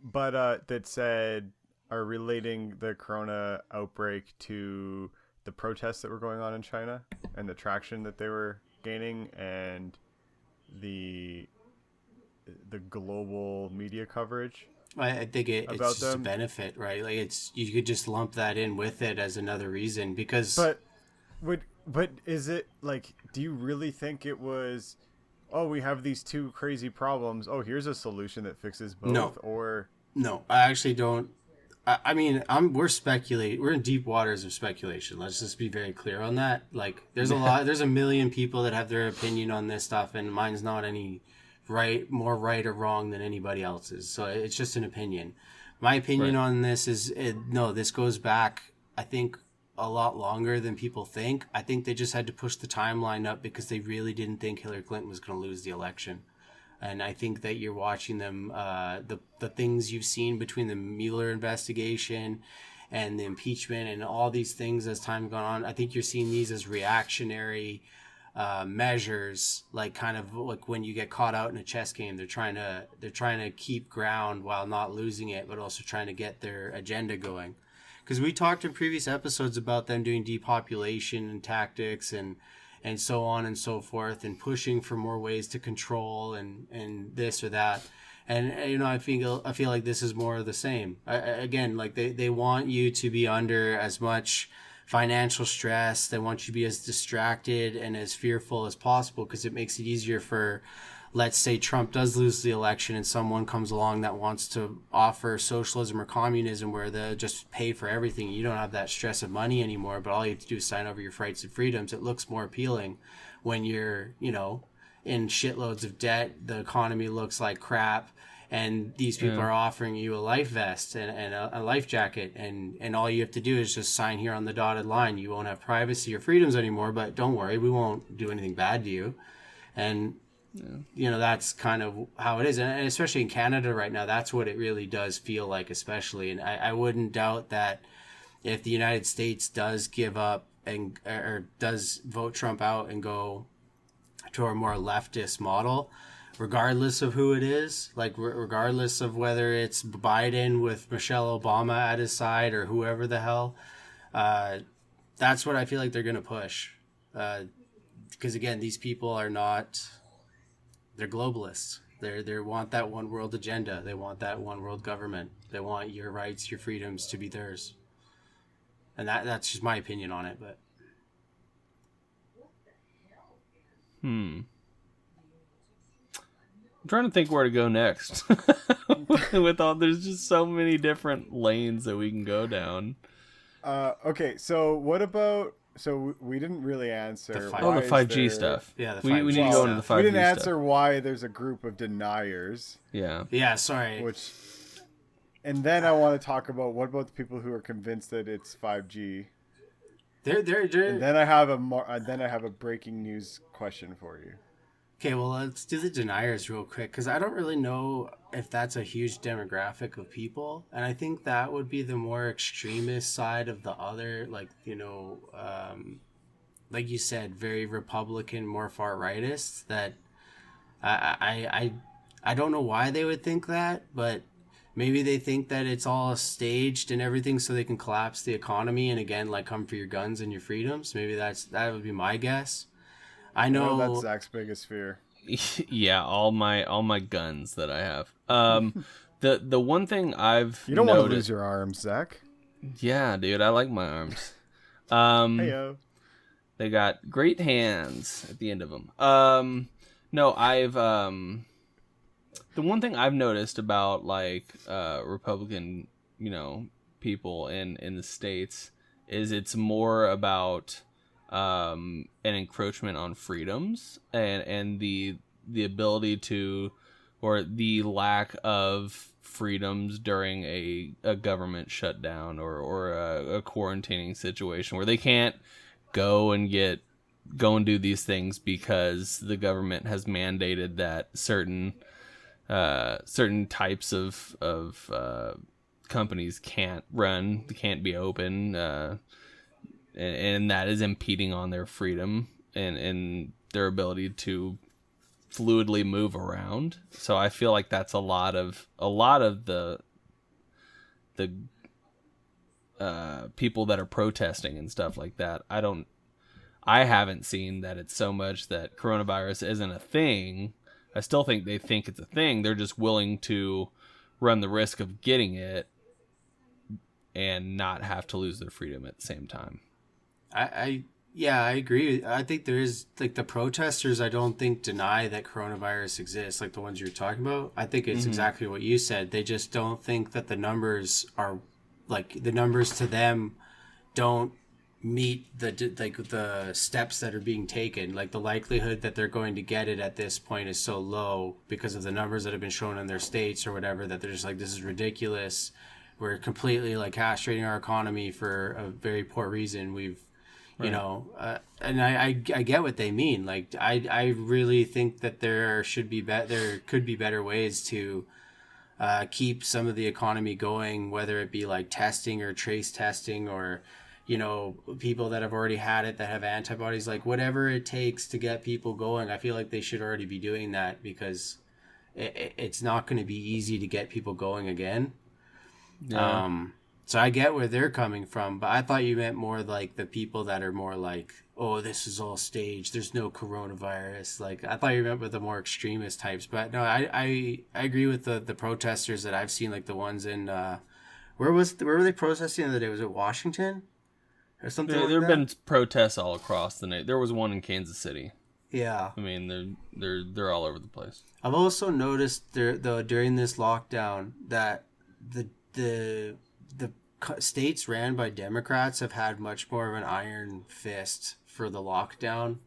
But that said, are relating the corona outbreak to the protests that were going on in China and the traction that they were gaining and the global media coverage. I think it's just a benefit, right? Like, you could just lump that in with it as another reason because. But is it, like, do you really think it was, we have these two crazy problems, here's a solution that fixes both? No, I actually don't. I mean, we're speculating. We're in deep waters of speculation. Let's just be very clear on that. Like, there's a million people that have their opinion on this stuff, and mine's not any more right or wrong than anybody else's. So it's just an opinion. My opinion on this is, this goes back, I think, a lot longer than people think. I think they just had to push the timeline up because they really didn't think Hillary Clinton was going to lose the election. And I think that you're watching them, the things you've seen between the Mueller investigation and the impeachment and all these things as time gone on. I think you're seeing these as reactionary measures, like kind of like when you get caught out in a chess game, they're trying to keep ground while not losing it, but also trying to get their agenda going. Because we talked in previous episodes about them doing depopulation and tactics and so on and so forth and pushing for more ways to control and this or that. And, you know, I feel like this is more of the same. Again, like they want you to be under as much financial stress. They want you to be as distracted and as fearful as possible because it makes it easier for, let's say Trump does lose the election and someone comes along that wants to offer socialism or communism where they'll just pay for everything. You don't have that stress of money anymore, but all you have to do is sign over your rights and freedoms. It looks more appealing when you're, you know, in shitloads of debt. The economy looks like crap. And these people are offering you a life vest and a life jacket. And all you have to do is just sign here on the dotted line. You won't have privacy or freedoms anymore, but don't worry, we won't do anything bad to you. And you know, that's kind of how it is. And especially in Canada right now, that's what it really does feel like, especially. And I wouldn't doubt that if the United States does give up and or does vote Trump out and go to a more leftist model, regardless of who it is, like regardless of whether it's Biden with Michelle Obama at his side or whoever the hell, that's what I feel like they're going to push. Because again, these people are not, they're globalists. They want that one world agenda. They want that one world government. They want your rights, your freedoms to be theirs. And that's just my opinion on it, but. I'm trying to think where to go next. With all, there's just so many different lanes that we can go down. Okay, so what about? So we didn't really answer. The 5G stuff. Yeah, we need to go into the 5G stuff. We didn't answer why there's a group of deniers. Yeah. Yeah. Sorry. And then I want to talk about what about the people who are convinced that it's 5G. And then I have a breaking news question for you. Okay, well, let's do the deniers real quick, because I don't really know if that's a huge demographic of people. And I think that would be the more extremist side of the other, like, like you said, very Republican, more far-rightists, that I don't know why they would think that, but maybe they think that it's all staged and everything so they can collapse the economy and, again, like, come for your guns and your freedoms. Maybe that would be my guess. I know that's Zach's biggest fear. Yeah, all my guns that I have. The one thing I've You don't want to lose your arms, Zach. Yeah, dude, I like my arms. Heyo. They got great hands at the end of them. No, I've the one thing I've noticed about like Republican, people in the States is it's more about an encroachment on freedoms and the ability to, or the lack of freedoms during a government shutdown or a quarantining situation where they can't go and do these things because the government has mandated that certain types of companies can't be open, and that is impeding on their freedom and their ability to fluidly move around. So I feel like that's a lot of the people that are protesting and stuff like that. I haven't seen that it's so much that coronavirus isn't a thing. I still think they think it's a thing. They're just willing to run the risk of getting it and not have to lose their freedom at the same time. I agree. I think there is, like, the protesters, I don't think deny that coronavirus exists, like the ones you're talking about. I think it's exactly what you said. They just don't think that the numbers are, like, the numbers to them don't meet the steps that are being taken. Like, the likelihood that they're going to get it at this point is so low because of the numbers that have been shown in their states or whatever, that they're just like, this is ridiculous. We're completely, like, castrating our economy for a very poor reason. We've, you know, and I get what they mean. Like, I really think that there could be better ways to keep some of the economy going, whether it be like testing or trace testing, or, people that have already had it that have antibodies, like whatever it takes to get people going. I feel like they should already be doing that, because it's not going to be easy to get people going again. Yeah. So I get where they're coming from, but I thought you meant more like the people that are more like, oh, this is all staged, there's no coronavirus. Like, I thought you meant with the more extremist types. But no, I agree with the protesters that I've seen, like the ones in where were they protesting the other day? Was it Washington or something? Yeah, there have been protests all across the nation. There was one in Kansas City. Yeah, I mean they're all over the place. I've also noticed though during this lockdown that the states ran by Democrats have had much more of an iron fist for the lockdown,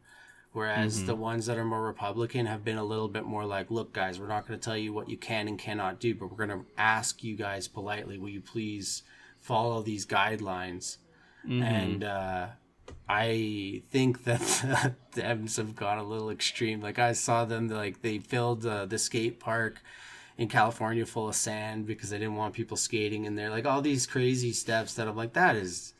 whereas the ones that are more Republican have been a little bit more like, look, guys, we're not going to tell you what you can and cannot do, but we're going to ask you guys politely, will you please follow these guidelines? And I think that the Dems have gone a little extreme. Like, I saw them, like, they filled the skate park in California full of sand because they didn't want people skating in there. Like all these crazy steps that I'm like, that is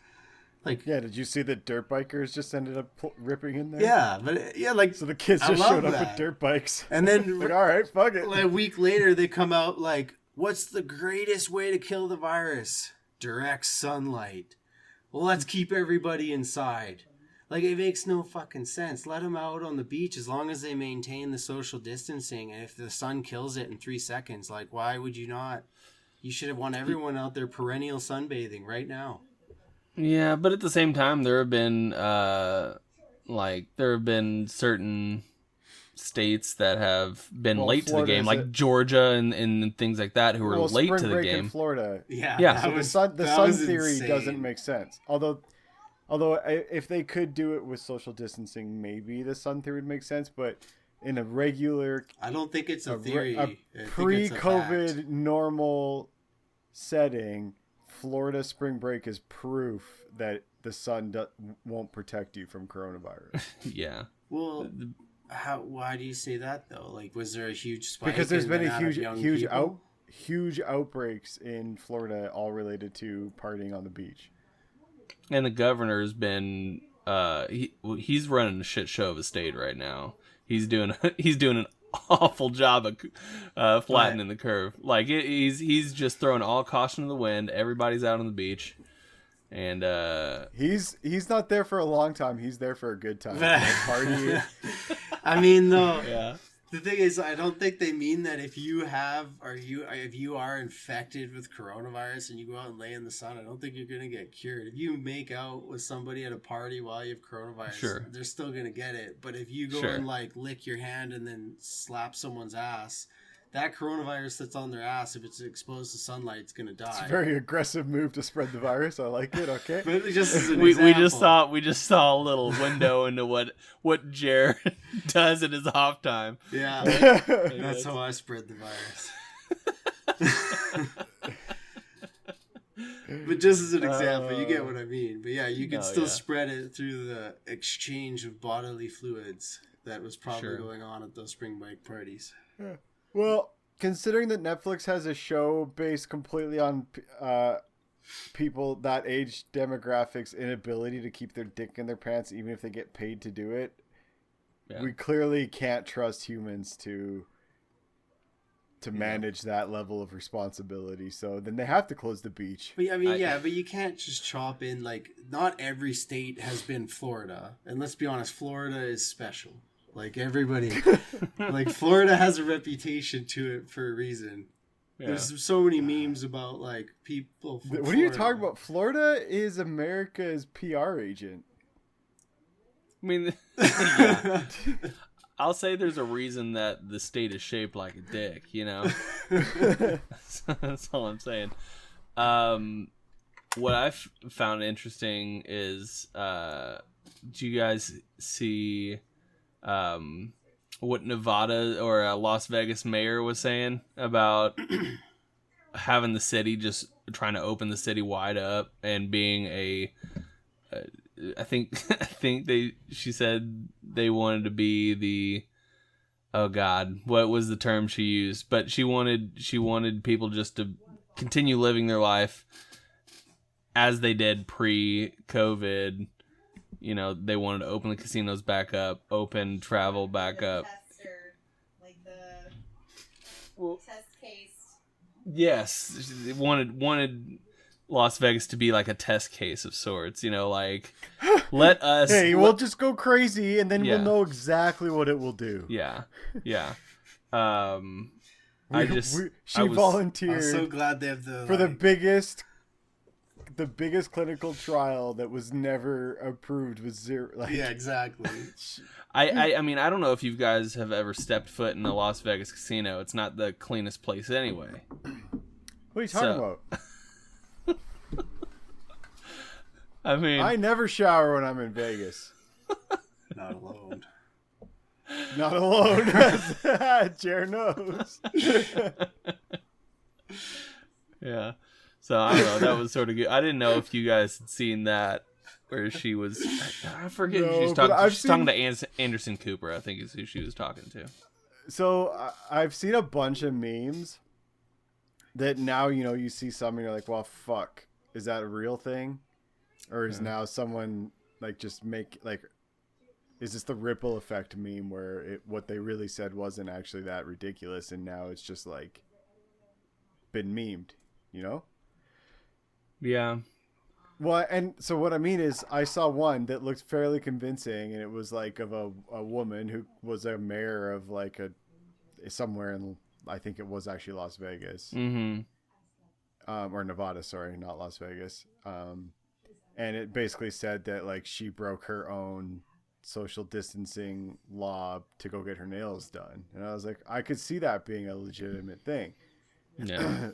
like, yeah. Did you see that dirt bikers just ended up ripping in there? yeah, but yeah, like so the kids I just love showed up that. with dirt bikes, and then like, all right, fuck it. like, a week later they come out like, what's the greatest way to kill the virus? Direct sunlight. Well, let's keep everybody inside. Like, it makes no fucking sense. Let them out on the beach as long as they maintain the social distancing. And if the sun kills it in 3 seconds, like, why would you not? You should have won everyone out there perennial sunbathing right now. Yeah, but at the same time, there have been certain states that have been late to the game, like Georgia and things like that, who are late to the game. In Florida, yeah. So the sun theory doesn't make sense. Although if they could do it with social distancing, maybe the sun theory would make sense. But in a regular, I don't think it's a theory. A pre-COVID normal setting, Florida spring break is proof that the sun won't protect you from coronavirus. Yeah. Well, why do you say that though? Like, was there a huge spike? Because there's been a huge outbreaks in Florida, all related to partying on the beach. And the governor's been he's running a shit show of a state right now. He's doing an awful job of flattening the curve. Like he's just throwing all caution to the wind. Everybody's out on the beach. And he's not there for a long time. He's there for a good time. Party. I mean, though, yeah. The thing is, I don't think they mean that if you are infected with coronavirus and you go out and lay in the sun, I don't think you're gonna get cured. If you make out with somebody at a party while you have coronavirus, they're still gonna get it. But if you go and like lick your hand and then slap someone's ass, that coronavirus that's on their ass, if it's exposed to sunlight, it's gonna die. It's a very aggressive move to spread the virus. I like it. Okay. But just as an we example. just saw a little window into what Jer does in his off time. Yeah, that's how I spread the virus. But just as an example, you get what I mean. But yeah, you can still spread it through the exchange of bodily fluids that was probably going on at those spring break parties. Yeah. Well, considering that Netflix has a show based completely on people that age demographics' inability to keep their dick in their pants, even if they get paid to do it, we clearly can't trust humans to manage that level of responsibility. So then they have to close the beach. But I mean, but you can't just chop in, like, not every state has been Florida. And let's be honest, Florida is special. Like, everybody, like, Florida has a reputation to it for a reason. Yeah. There's so many memes about, like, people from What are you talking about? Florida is America's PR agent. I mean, I'll say there's a reason that the state is shaped like a dick, you know? That's all I'm saying. What I've found interesting is, do you guys see... what Nevada or Las Vegas mayor was saying about having the city, just trying to open the city wide up and being I think she said they wanted to be the, oh God, what was the term she used? But she wanted people just to continue living their life as they did pre-COVID. You know, they wanted to open the casinos back up, open travel back up. Like the test case. Yes, they wanted Las Vegas to be like a test case of sorts. You know, like let us. Hey, we'll just go crazy, and then we'll know exactly what it will do. Yeah. She volunteered. I'm so glad they have for the biggest clinical trial that was never approved with zero. Like, yeah, exactly. I mean, I don't know if you guys have ever stepped foot in a Las Vegas casino. It's not the cleanest place anyway. What are you talking about? I mean, I never shower when I'm in Vegas. Not alone. Not alone. Jer knows. Yeah. So, I don't know. That was sort of good. I didn't know if you guys had seen that, where she was... I forget who she was talking. She's talking to Anderson Cooper, I think is who she was talking to. So, I've seen a bunch of memes that now, you see something, you're like, well, fuck, is that a real thing? Or is now someone like just is this the ripple effect meme where what they really said wasn't actually that ridiculous, and now it's just like been memed, Yeah. Well, and so what I mean is I saw one that looked fairly convincing, and it was like of a woman who was a mayor of like somewhere in, I think it was actually Las Vegas. Mm-hmm. Or Nevada, sorry, not Las Vegas. And it basically said that like she broke her own social distancing law to go get her nails done. And I was like, I could see that being a legitimate thing. Yeah.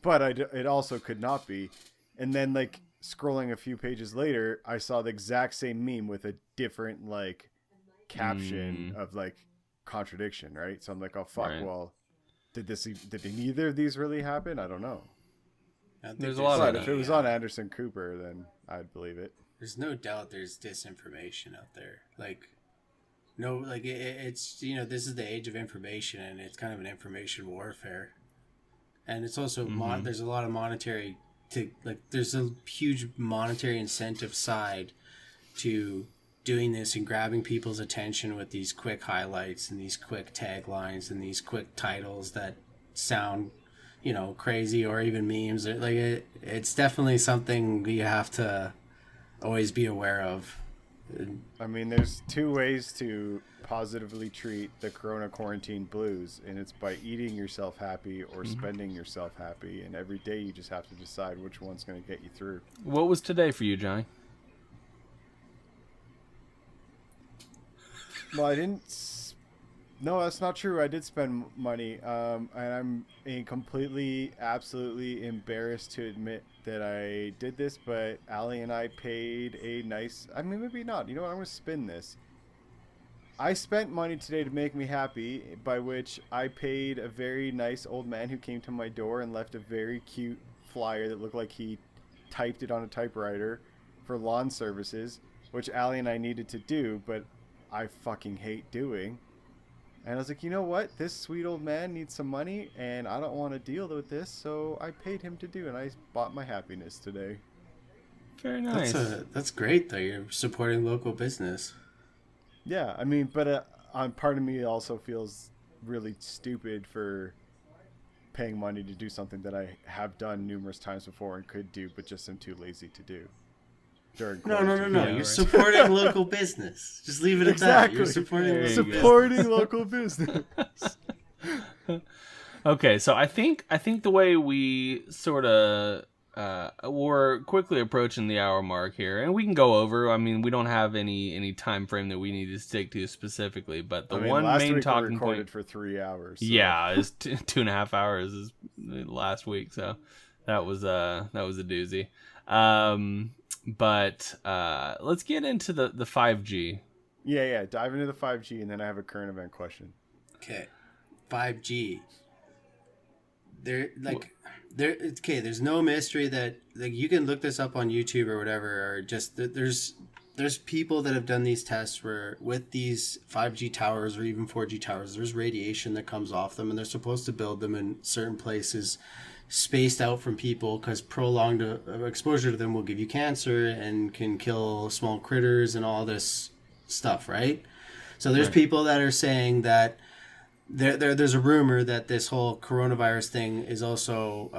But it also could not be. And then like scrolling a few pages later, I saw the exact same meme with a different like caption of like contradiction, right? So I'm like, oh fuck, right. Well, did neither of these really happen? I don't know. There's a lot of if it was on Anderson Cooper, then I'd believe it. There's no doubt there's disinformation out there. Like, no, like it's this is the age of information, and it's kind of an information warfare. And it's also there's a lot of monetary there's a huge monetary incentive side to doing this and grabbing people's attention with these quick highlights and these quick taglines and these quick titles that sound crazy, or even memes. Like it's definitely something you have to always be aware of. I mean, there's two ways to positively treat the corona quarantine blues, and it's by eating yourself happy or spending yourself happy, and every day you just have to decide which one's going to get you through. What was today for you, Johnny? Well, no, that's not true. I did spend money, and I'm absolutely embarrassed to admit that I did this, but Allie and I paid maybe not. You know what? I'm going to spin this. I spent money today to make me happy, by which I paid a very nice old man who came to my door and left a very cute flyer that looked like he typed it on a typewriter for lawn services, which Allie and I needed to do, but I fucking hate doing. And I was like, you know what? This sweet old man needs some money, and I don't want to deal with this, so I paid him to do, and I bought my happiness today. Very nice. That's great, though. You're supporting local business. Yeah, I mean, but part of me also feels really stupid for paying money to do something that I have done numerous times before and could do, but just am too lazy to do. No. You're supporting local business. Just leave it at that. You're supporting local business. Okay, so I think the way we sort of we're quickly approaching the hour mark here, and we can go over. I mean, we don't have any time frame that we need to stick to specifically, but one main talking point for 3 hours. So. Yeah, it's 2.5 hours is last week, so that was a doozy. But let's get into the 5G. Yeah. Dive into the 5G, and then I have a current event question. Okay, 5G. There's no mystery that you can look this up on YouTube or whatever, or just there's people that have done these tests where with these 5G towers or even 4G towers, there's radiation that comes off them, and they're supposed to build them in certain places spaced out from people because prolonged exposure to them will give you cancer and can kill small critters and all this stuff, right? So there's people that are saying that there's a rumor that this whole coronavirus thing is also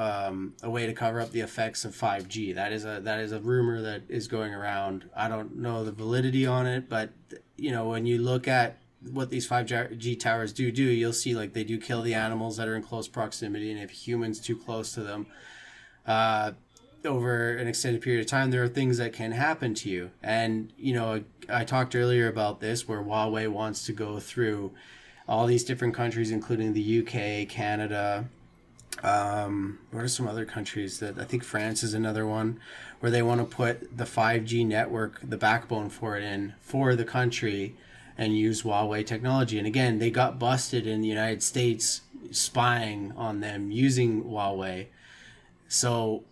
a way to cover up the effects of 5G. That is a rumor that is going around. I don't know the validity on it, but when you look at what these 5G towers do, you'll see like they do kill the animals that are in close proximity, and if humans too close to them over an extended period of time, there are things that can happen to you. And I talked earlier about this where Huawei wants to go through all these different countries, including the UK, Canada. What are some other countries that I think France is another one where they want to put the 5G network, the backbone for it in for the country, and use Huawei technology. And again, they got busted in the United States spying on them using Huawei. So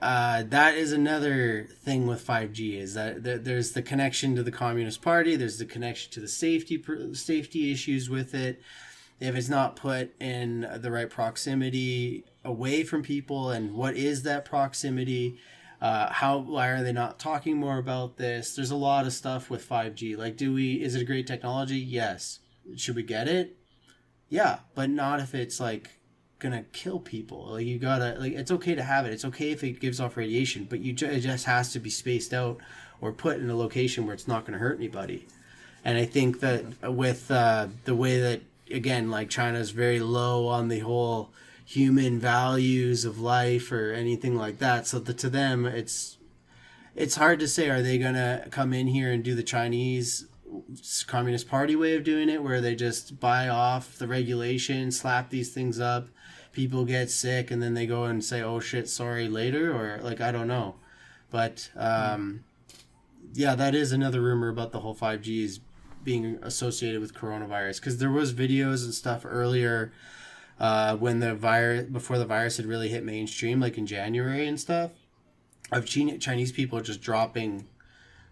that is another thing with 5G, is that there's the connection to the Communist Party. There's the connection to the safety issues with it. if it's not put in the right proximity away from people, and what is that proximity? Why are they not talking more about this? There's a lot of stuff with 5G. Like, is it a great technology? Yes. Should we get it? Yeah, but not if it's like gonna kill people. Like, you gotta, like, it's okay to have it. It's okay if it gives off radiation, but it just has to be spaced out or put in a location where it's not gonna hurt anybody. And I think that with the way that, again, like, China's very low on the whole human values of life or anything like that, so to them it's hard to say, are they gonna come in here and do the Chinese Communist Party way of doing it, where they just buy off the regulation, slap these things up, people get sick, and then they go and say, oh shit, sorry, later? Or, like, I don't know. But yeah, that is another rumor about the whole 5G is being associated with coronavirus, because there was videos and stuff earlier when before the virus had really hit mainstream, like in January and stuff, of Chinese people just dropping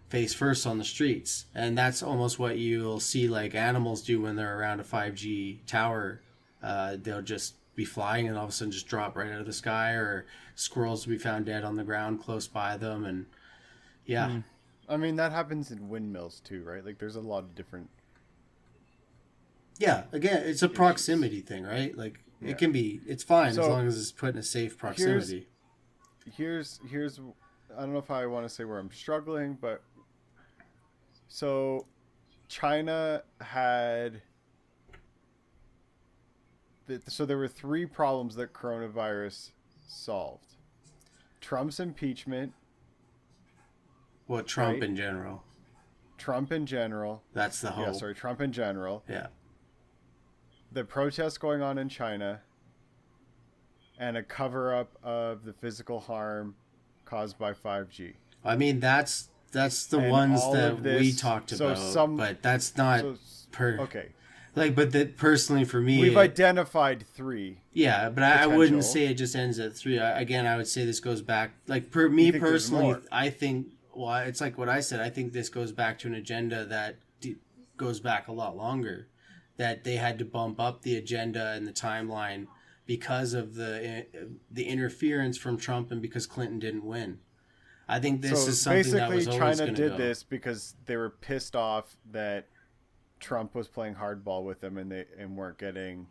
face first on the streets. And that's almost what you'll see like animals do when they're around a 5G tower. They'll just be flying and all of a sudden just drop right out of the sky, or squirrels will be found dead on the ground close by them. And yeah. I mean, that happens in windmills too, right? Like, there's a lot of different... Yeah, again, it's a proximity thing, right? Like, yeah. It's fine as long as it's put in a safe proximity. Here's I don't know if I want to say where I'm struggling, but so China had... So there were 3 problems that coronavirus solved. Trump's impeachment. Well, Trump in general. Trump in general. That's the whole... Yeah, sorry, Trump in general. Yeah. The protests going on in China, and a cover-up of the physical harm caused by 5G. I mean, that's the ones that we talked about, but that's not... Okay. Like, but personally for me... We've identified 3. Yeah, but I wouldn't say it just ends at 3. Again, I would say this goes back... Like, me personally, I think... Well, it's like what I said. I think this goes back to an agenda that goes back a lot longer. That they had to bump up the agenda and the timeline because of the interference from Trump and because Clinton didn't win. I think this is something that was always going to go. China did this because they were pissed off that Trump was playing hardball with them and weren't getting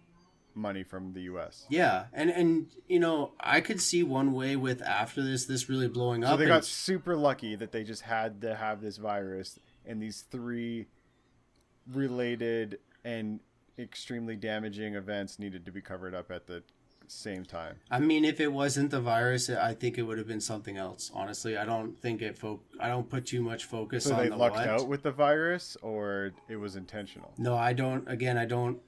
money from the U.S. Yeah, and you know, I could see one way with after this really blowing up. So they got super lucky that they just had to have this virus, and these 3 related and extremely damaging events needed to be covered up at the same time. I mean, if it wasn't the virus, I think it would have been something else. Honestly, I don't think I don't put too much focus on the what. So they lucked out with the virus, or it was intentional? No, I don't. Again, I don't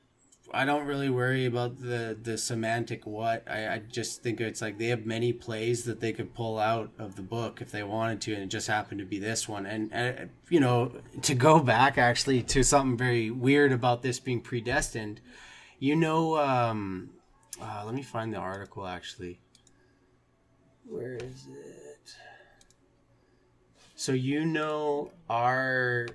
really worry about the semantic what. I just think it's like they have many plays that they could pull out of the book if they wanted to, and it just happened to be this one. And you know, to go back actually to something very weird about this being predestined, you know, let me find the article actually. Where is it? So you know our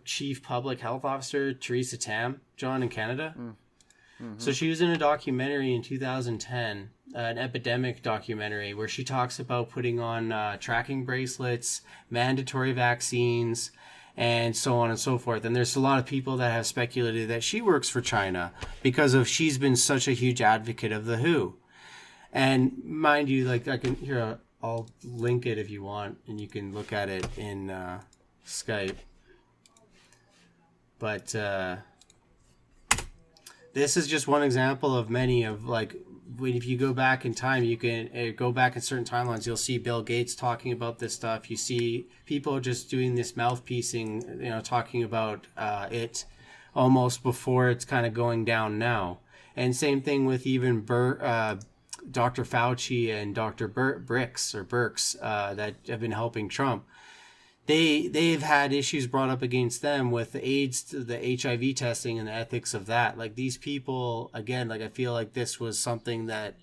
chief public health officer, Theresa Tam, John, in Canada. Mm-hmm. So she was in a documentary in 2010, an epidemic documentary, where she talks about putting on tracking bracelets, mandatory vaccines, and so on and so forth. And there's a lot of people that have speculated that she works for China because she's been such a huge advocate of the WHO. And mind you, like, I'll link it if you want, and you can look at it in Skype. But this is just one example of many of, like, if you go back in time, you can go back in certain timelines, you'll see Bill Gates talking about this stuff. You see people just doing this mouthpiecing, you know, talking about it almost before it's kind of going down now. And same thing with even Dr. Fauci and Dr. Birx that have been helping Trump. They've had issues brought up against them with the AIDS, the HIV testing, and the ethics of that. Like, these people, again, like, I feel like this was something that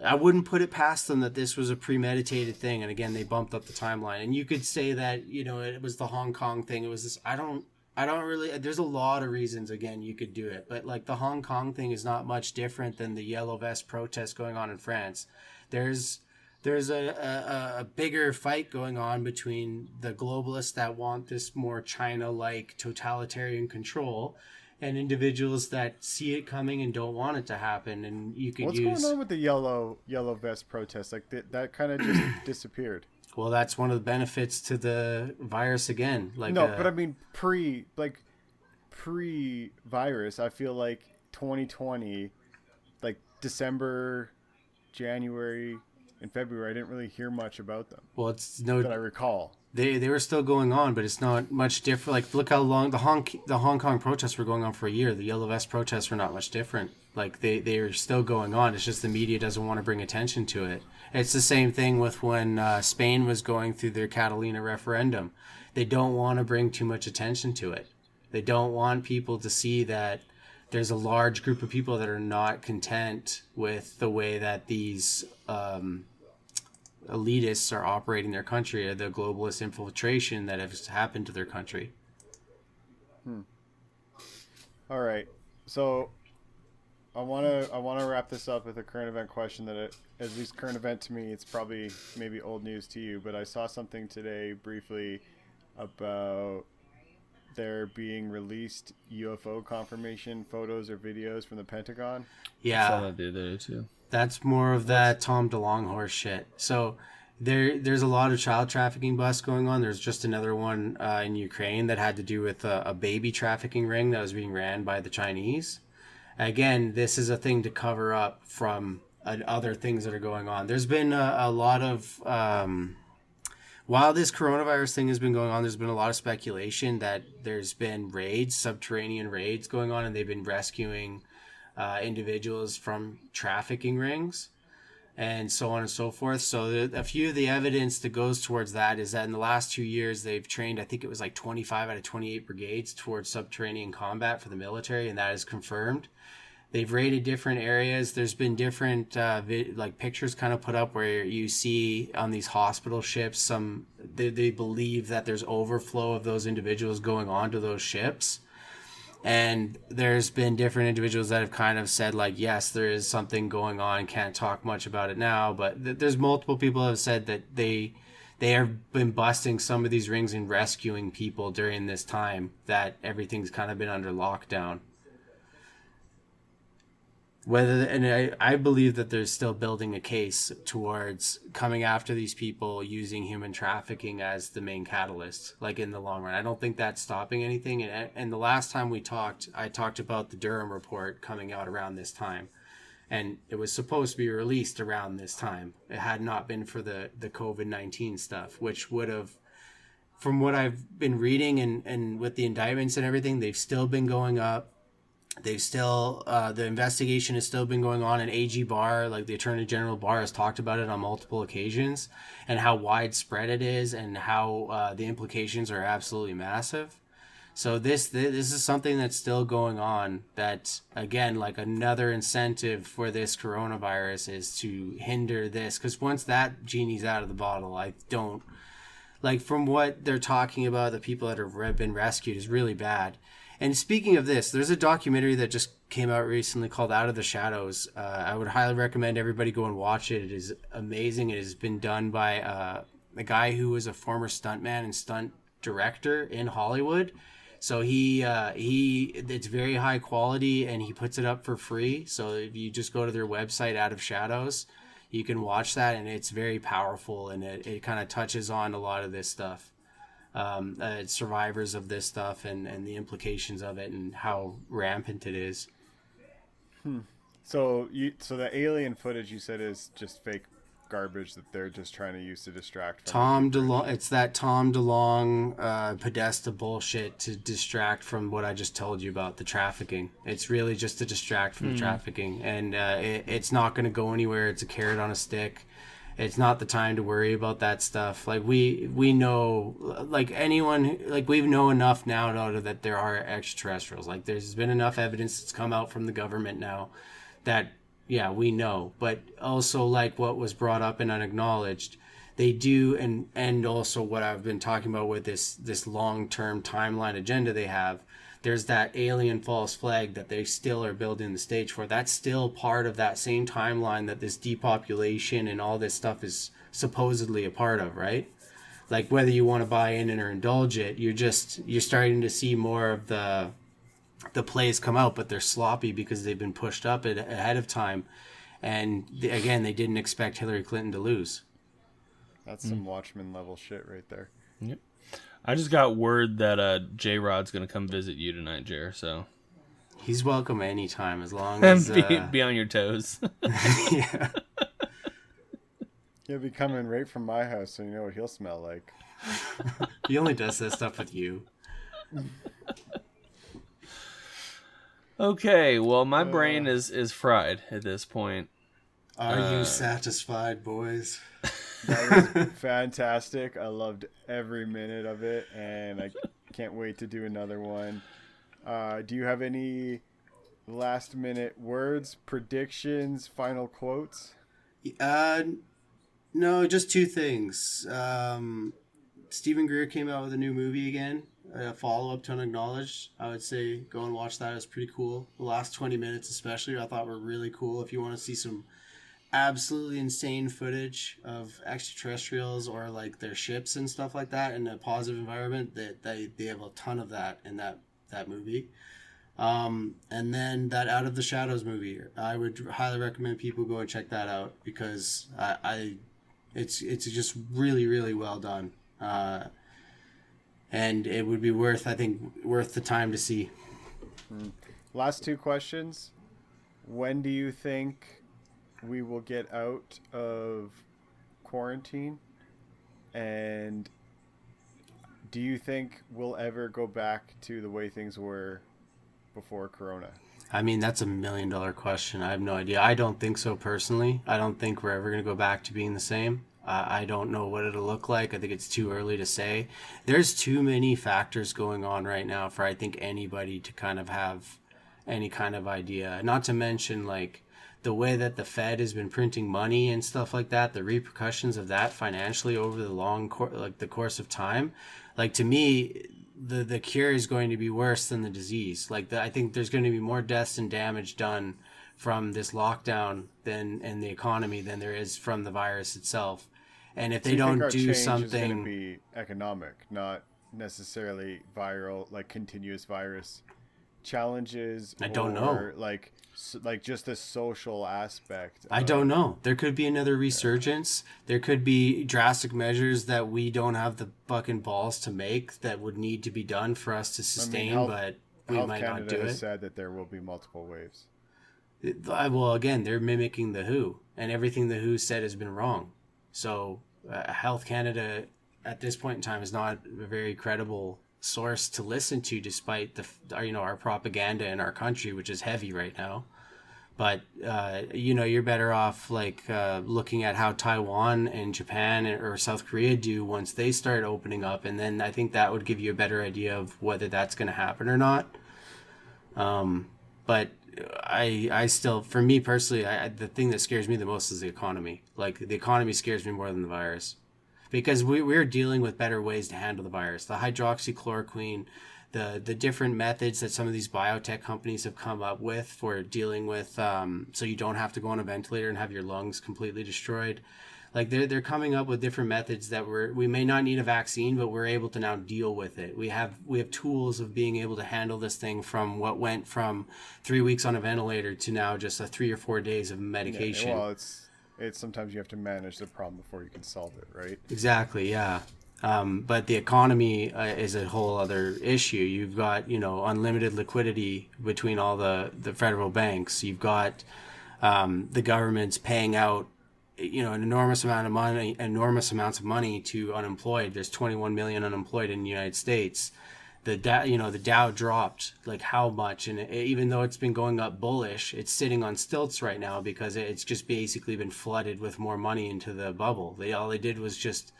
I wouldn't put it past them that this was a premeditated thing. And again, they bumped up the timeline. And you could say that, you know, it was the Hong Kong thing. It was this. I don't I don't really. There's a lot of reasons. Again, you could do it, but like the Hong Kong thing is not much different than the yellow vest protest going on in France. There's a bigger fight going on between the globalists that want this more China-like totalitarian control, and individuals that see it coming and don't want it to happen. And you could What's going on with the yellow vest protest? Like that kind of just disappeared. Well, that's one of the benefits to the virus again. Like no, but I mean pre-virus. I feel like 2020, like December, January, and February, I didn't really hear much about them. Well, it's no that I recall. They were still going on, but it's not much different. Like, look how long the Hong Kong protests were going on for a year. The yellow vest protests were not much different. Like they are still going on. It's just the media doesn't want to bring attention to it. It's the same thing with when Spain was going through their Catalina referendum. They don't want to bring too much attention to it. They don't want people to see that there's a large group of people that are not content with the way that these elitists are operating their country, or the globalist infiltration that has happened to their country. All right. So I want to wrap this up with a current event question that, at least current event to me, it's probably maybe old news to you, but I saw something today briefly about there being released UFO confirmation photos or videos from the Pentagon. Yeah. I saw that the other day too. That's more of that Tom DeLonge horse shit. So there's a lot of child trafficking busts going on. There's just another one in Ukraine that had to do with a baby trafficking ring that was being ran by the Chinese. Again, this is a thing to cover up from other things that are going on. There's been a lot of... while this coronavirus thing has been going on, there's been a lot of speculation that there's been raids, subterranean raids going on, and they've been rescuing individuals from trafficking rings and so on and so forth. So a few of the evidence that goes towards that is that in the last 2 years, they've trained, I think it was like 25 out of 28 brigades towards subterranean combat for the military, and that is confirmed. They've raided different areas. There's been different like pictures kind of put up where you see on these hospital ships, they believe that there's overflow of those individuals going onto those ships. And there's been different individuals that have kind of said, like, yes, there is something going on. Can't talk much about it now. But there's multiple people who have said that they have been busting some of these rings and rescuing people during this time that everything's kind of been under lockdown. I believe that they're still building a case towards coming after these people using human trafficking as the main catalyst, like in the long run. I don't think that's stopping anything. And the last time we talked, I talked about the Durham report coming out around this time. And it was supposed to be released around this time. It had not been for the COVID-19 stuff, which would have, from what I've been reading and with the indictments and everything, they've still been going up. They've still, the investigation has still been going on, and AG Barr, like the Attorney General Barr, has talked about it on multiple occasions and how widespread it is and how the implications are absolutely massive. So this is something that's still going on that, again, like another incentive for this coronavirus is to hinder this, because once that genie's out of the bottle, I don't, like from what they're talking about, the people that have been rescued is really bad. And speaking of this, there's a documentary that just came out recently called Out of the Shadows. I would highly recommend everybody go and watch it. It is amazing. It has been done by a guy who was a former stuntman and stunt director in Hollywood. So it's very high quality, and he puts it up for free. So if you just go to their website, Out of Shadows, you can watch that, and it's very powerful, and it kind of touches on a lot of this stuff. Survivors of this stuff and the implications of it and how rampant it is. So the alien footage you said is just fake garbage that they're just trying to use to distract from Tom DeLonge. It's that Tom DeLonge Podesta bullshit to distract from what I just told you about the trafficking. It's really just to distract from the trafficking, and it's not going to go anywhere. It's a carrot on a stick. It's not the time to worry about that stuff. Like we know, like anyone, like we know enough now to know that there are extraterrestrials. Like there's been enough evidence that's come out from the government now that, yeah, we know. But also like what was brought up and unacknowledged, they do, and also what I've been talking about with this long-term timeline agenda they have, there's that alien false flag that they still are building the stage for. That's still part of that same timeline that this depopulation and all this stuff is supposedly a part of, right? Like, whether you want to buy in or indulge it, you're starting to see more of the plays come out, but they're sloppy because they've been pushed up ahead of time. And again, they didn't expect Hillary Clinton to lose. That's some Watchmen level shit right there. Yep. I just got word that J-Rod's going to come visit you tonight, Jer, so. He's welcome anytime, as long as... be on your toes. Yeah. He'll be coming right from my house, so you know what he'll smell like. He only does that stuff with you. Okay, well, my brain is fried at this point. Are you satisfied, boys? That was fantastic. I loved every minute of it, and I can't wait to do another one. Do you have any last-minute words, predictions, final quotes? No, just two things. Stephen Greer came out with a new movie again, a follow-up to Unacknowledged. I would say go and watch that. It was pretty cool. The last 20 minutes especially I thought were really cool. If you want to see some absolutely insane footage of extraterrestrials or like their ships and stuff like that in a positive environment, that they have a ton of that in that movie. And then that Out of the Shadows movie, I would highly recommend people go and check that out, because it's just really, really well done. And it would be worth the time to see. Last two questions. When do you think we will get out of quarantine? And do you think we'll ever go back to the way things were before Corona? I mean, that's $1 million question. I have no idea. I don't think so personally. I don't think we're ever going to go back to being the same. I don't know what it'll look like. I think it's too early to say. There's too many factors going on right now for, I think, anybody to kind of have any kind of idea. Not to mention, like, the way that the Fed has been printing money and stuff like that, the repercussions of that financially over the the course of time. Like, to me, the cure is going to be worse than the disease. Like, I think there's going to be more deaths and damage done from this lockdown and the economy than there is from the virus itself. And if they don't do something, it's going to be economic, not necessarily viral, like continuous virus challenges. I don't know. Like just the social aspect. I don't know. There could be another resurgence. There could be drastic measures that we don't have the fucking balls to make that would need to be done for us to sustain, but we Health might Canada not do it. has said that there will be multiple waves. Well, again, they're mimicking the WHO, and everything the WHO said has been wrong. So Health Canada at this point in time is not a very credible source to listen to, despite our propaganda in our country, which is heavy right now. But you're better off looking at how Taiwan and Japan or South Korea do once they start opening up, and then I think that would give you a better idea of whether that's going to happen or not. But I still, for me personally, the thing that scares me the most is the economy. Like, the economy scares me more than the virus, because we're dealing with better ways to handle the virus. The hydroxychloroquine, the different methods that some of these biotech companies have come up with for dealing with, so you don't have to go on a ventilator and have your lungs completely destroyed. Like, they're coming up with different methods that we may not need a vaccine, but we're able to now deal with it. We have tools of being able to handle this thing from what went from 3 weeks on a ventilator to now just 3 or 4 days of medication. Yeah, well, it's sometimes you have to manage the problem before you can solve it, right? Exactly, yeah. But the economy is a whole other issue. You've got, unlimited liquidity between all the federal banks. You've got the government's paying out an enormous amounts of money to unemployed. There's 21 million unemployed in the United States. The Dow dropped like how much, and even though it's been going up bullish, it's sitting on stilts right now because it's just basically been flooded with more money into the bubble. All they did was just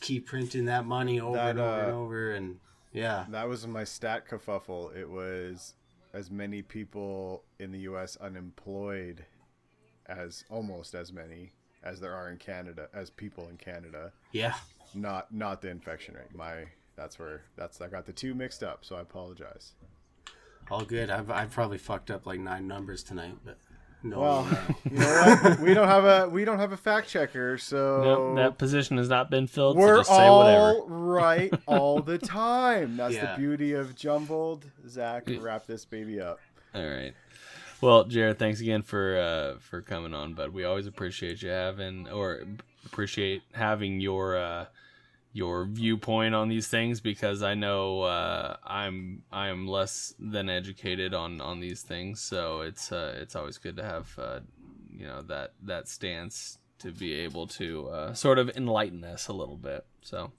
keep printing that money over and over and over, and yeah. That was my stat kerfuffle. It was as many people in the U.S. unemployed as almost as many as there are in Canada, as people in Canada. Yeah. Not the infection rate. I got the two mixed up, so I apologize. All good. I've probably fucked up like 9 numbers tonight, but no. Well, you know what? we don't have a fact checker, so Nope, that position has not been filled. we're So just say whatever. all right all the time. That's Yeah. the beauty of Jumbled. Zach, wrap this baby up. All right. Well, Jared, thanks again for coming on, bud. We always appreciate having your viewpoint on these things, because I know I'm less than educated on these things, so it's always good to have that stance to be able to sort of enlighten us a little bit. So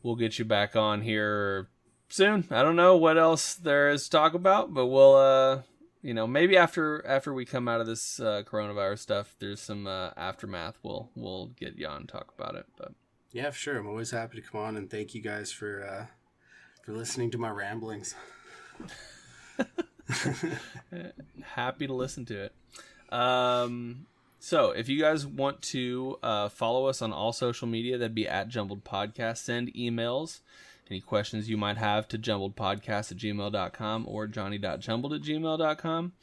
we'll get you back on here soon. I don't know what else there is to talk about, but we'll maybe after we come out of this coronavirus stuff, there's some aftermath. We'll get you on and talk about it, but. Yeah, sure. I'm always happy to come on, and thank you guys for listening to my ramblings. Happy to listen to it. So if you guys want to follow us on all social media, that'd be @Jumbled Podcast. Send emails, any questions you might have, to jumbledpodcast@gmail.com or johnny.jumbled@gmail.com.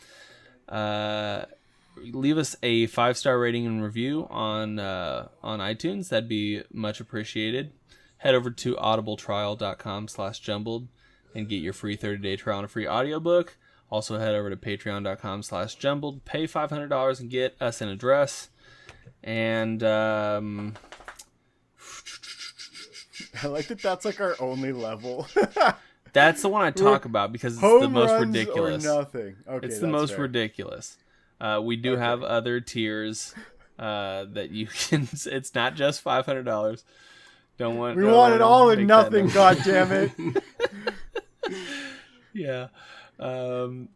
Leave us a 5-star rating and review on iTunes. That'd be much appreciated. Head over to audibletrial.com/jumbled and get your free 30-day trial and a free audiobook. Also head over to patreon.com/jumbled. Pay $500 and get us an address. And I like that. That's like our only level. that's the one I talk about because it's Home the most runs ridiculous. Or nothing. Okay, it's the most ridiculous. We do have other tiers that you can. It's not just $500. We want it all or nothing. God damn it! Yeah, and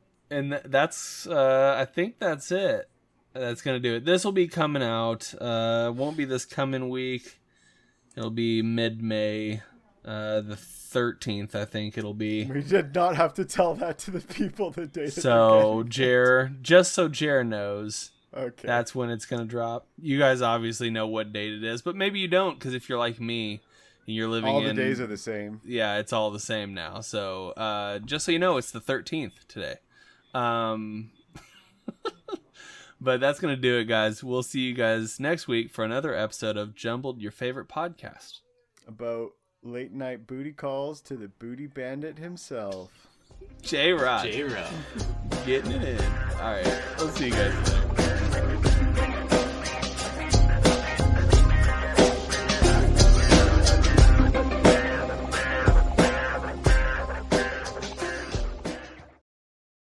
that's. I think that's it. That's gonna do it. This will be coming out. Won't be this coming week. It'll be mid-May, the 13th. I think it'll be. We did not have to tell that to the people the day. So just so Jer knows, okay, that's when it's gonna drop. You guys obviously know what date it is, but maybe you don't, because if you're like me and you're living all the days are the same. Yeah, it's all the same now. So just so you know, it's the 13th today. But that's gonna do it, guys. We'll see you guys next week for another episode of Jumbled, your favorite podcast about late night booty calls to the booty bandit himself. J-Rod J-Rod getting it in. All right, we'll see you guys later.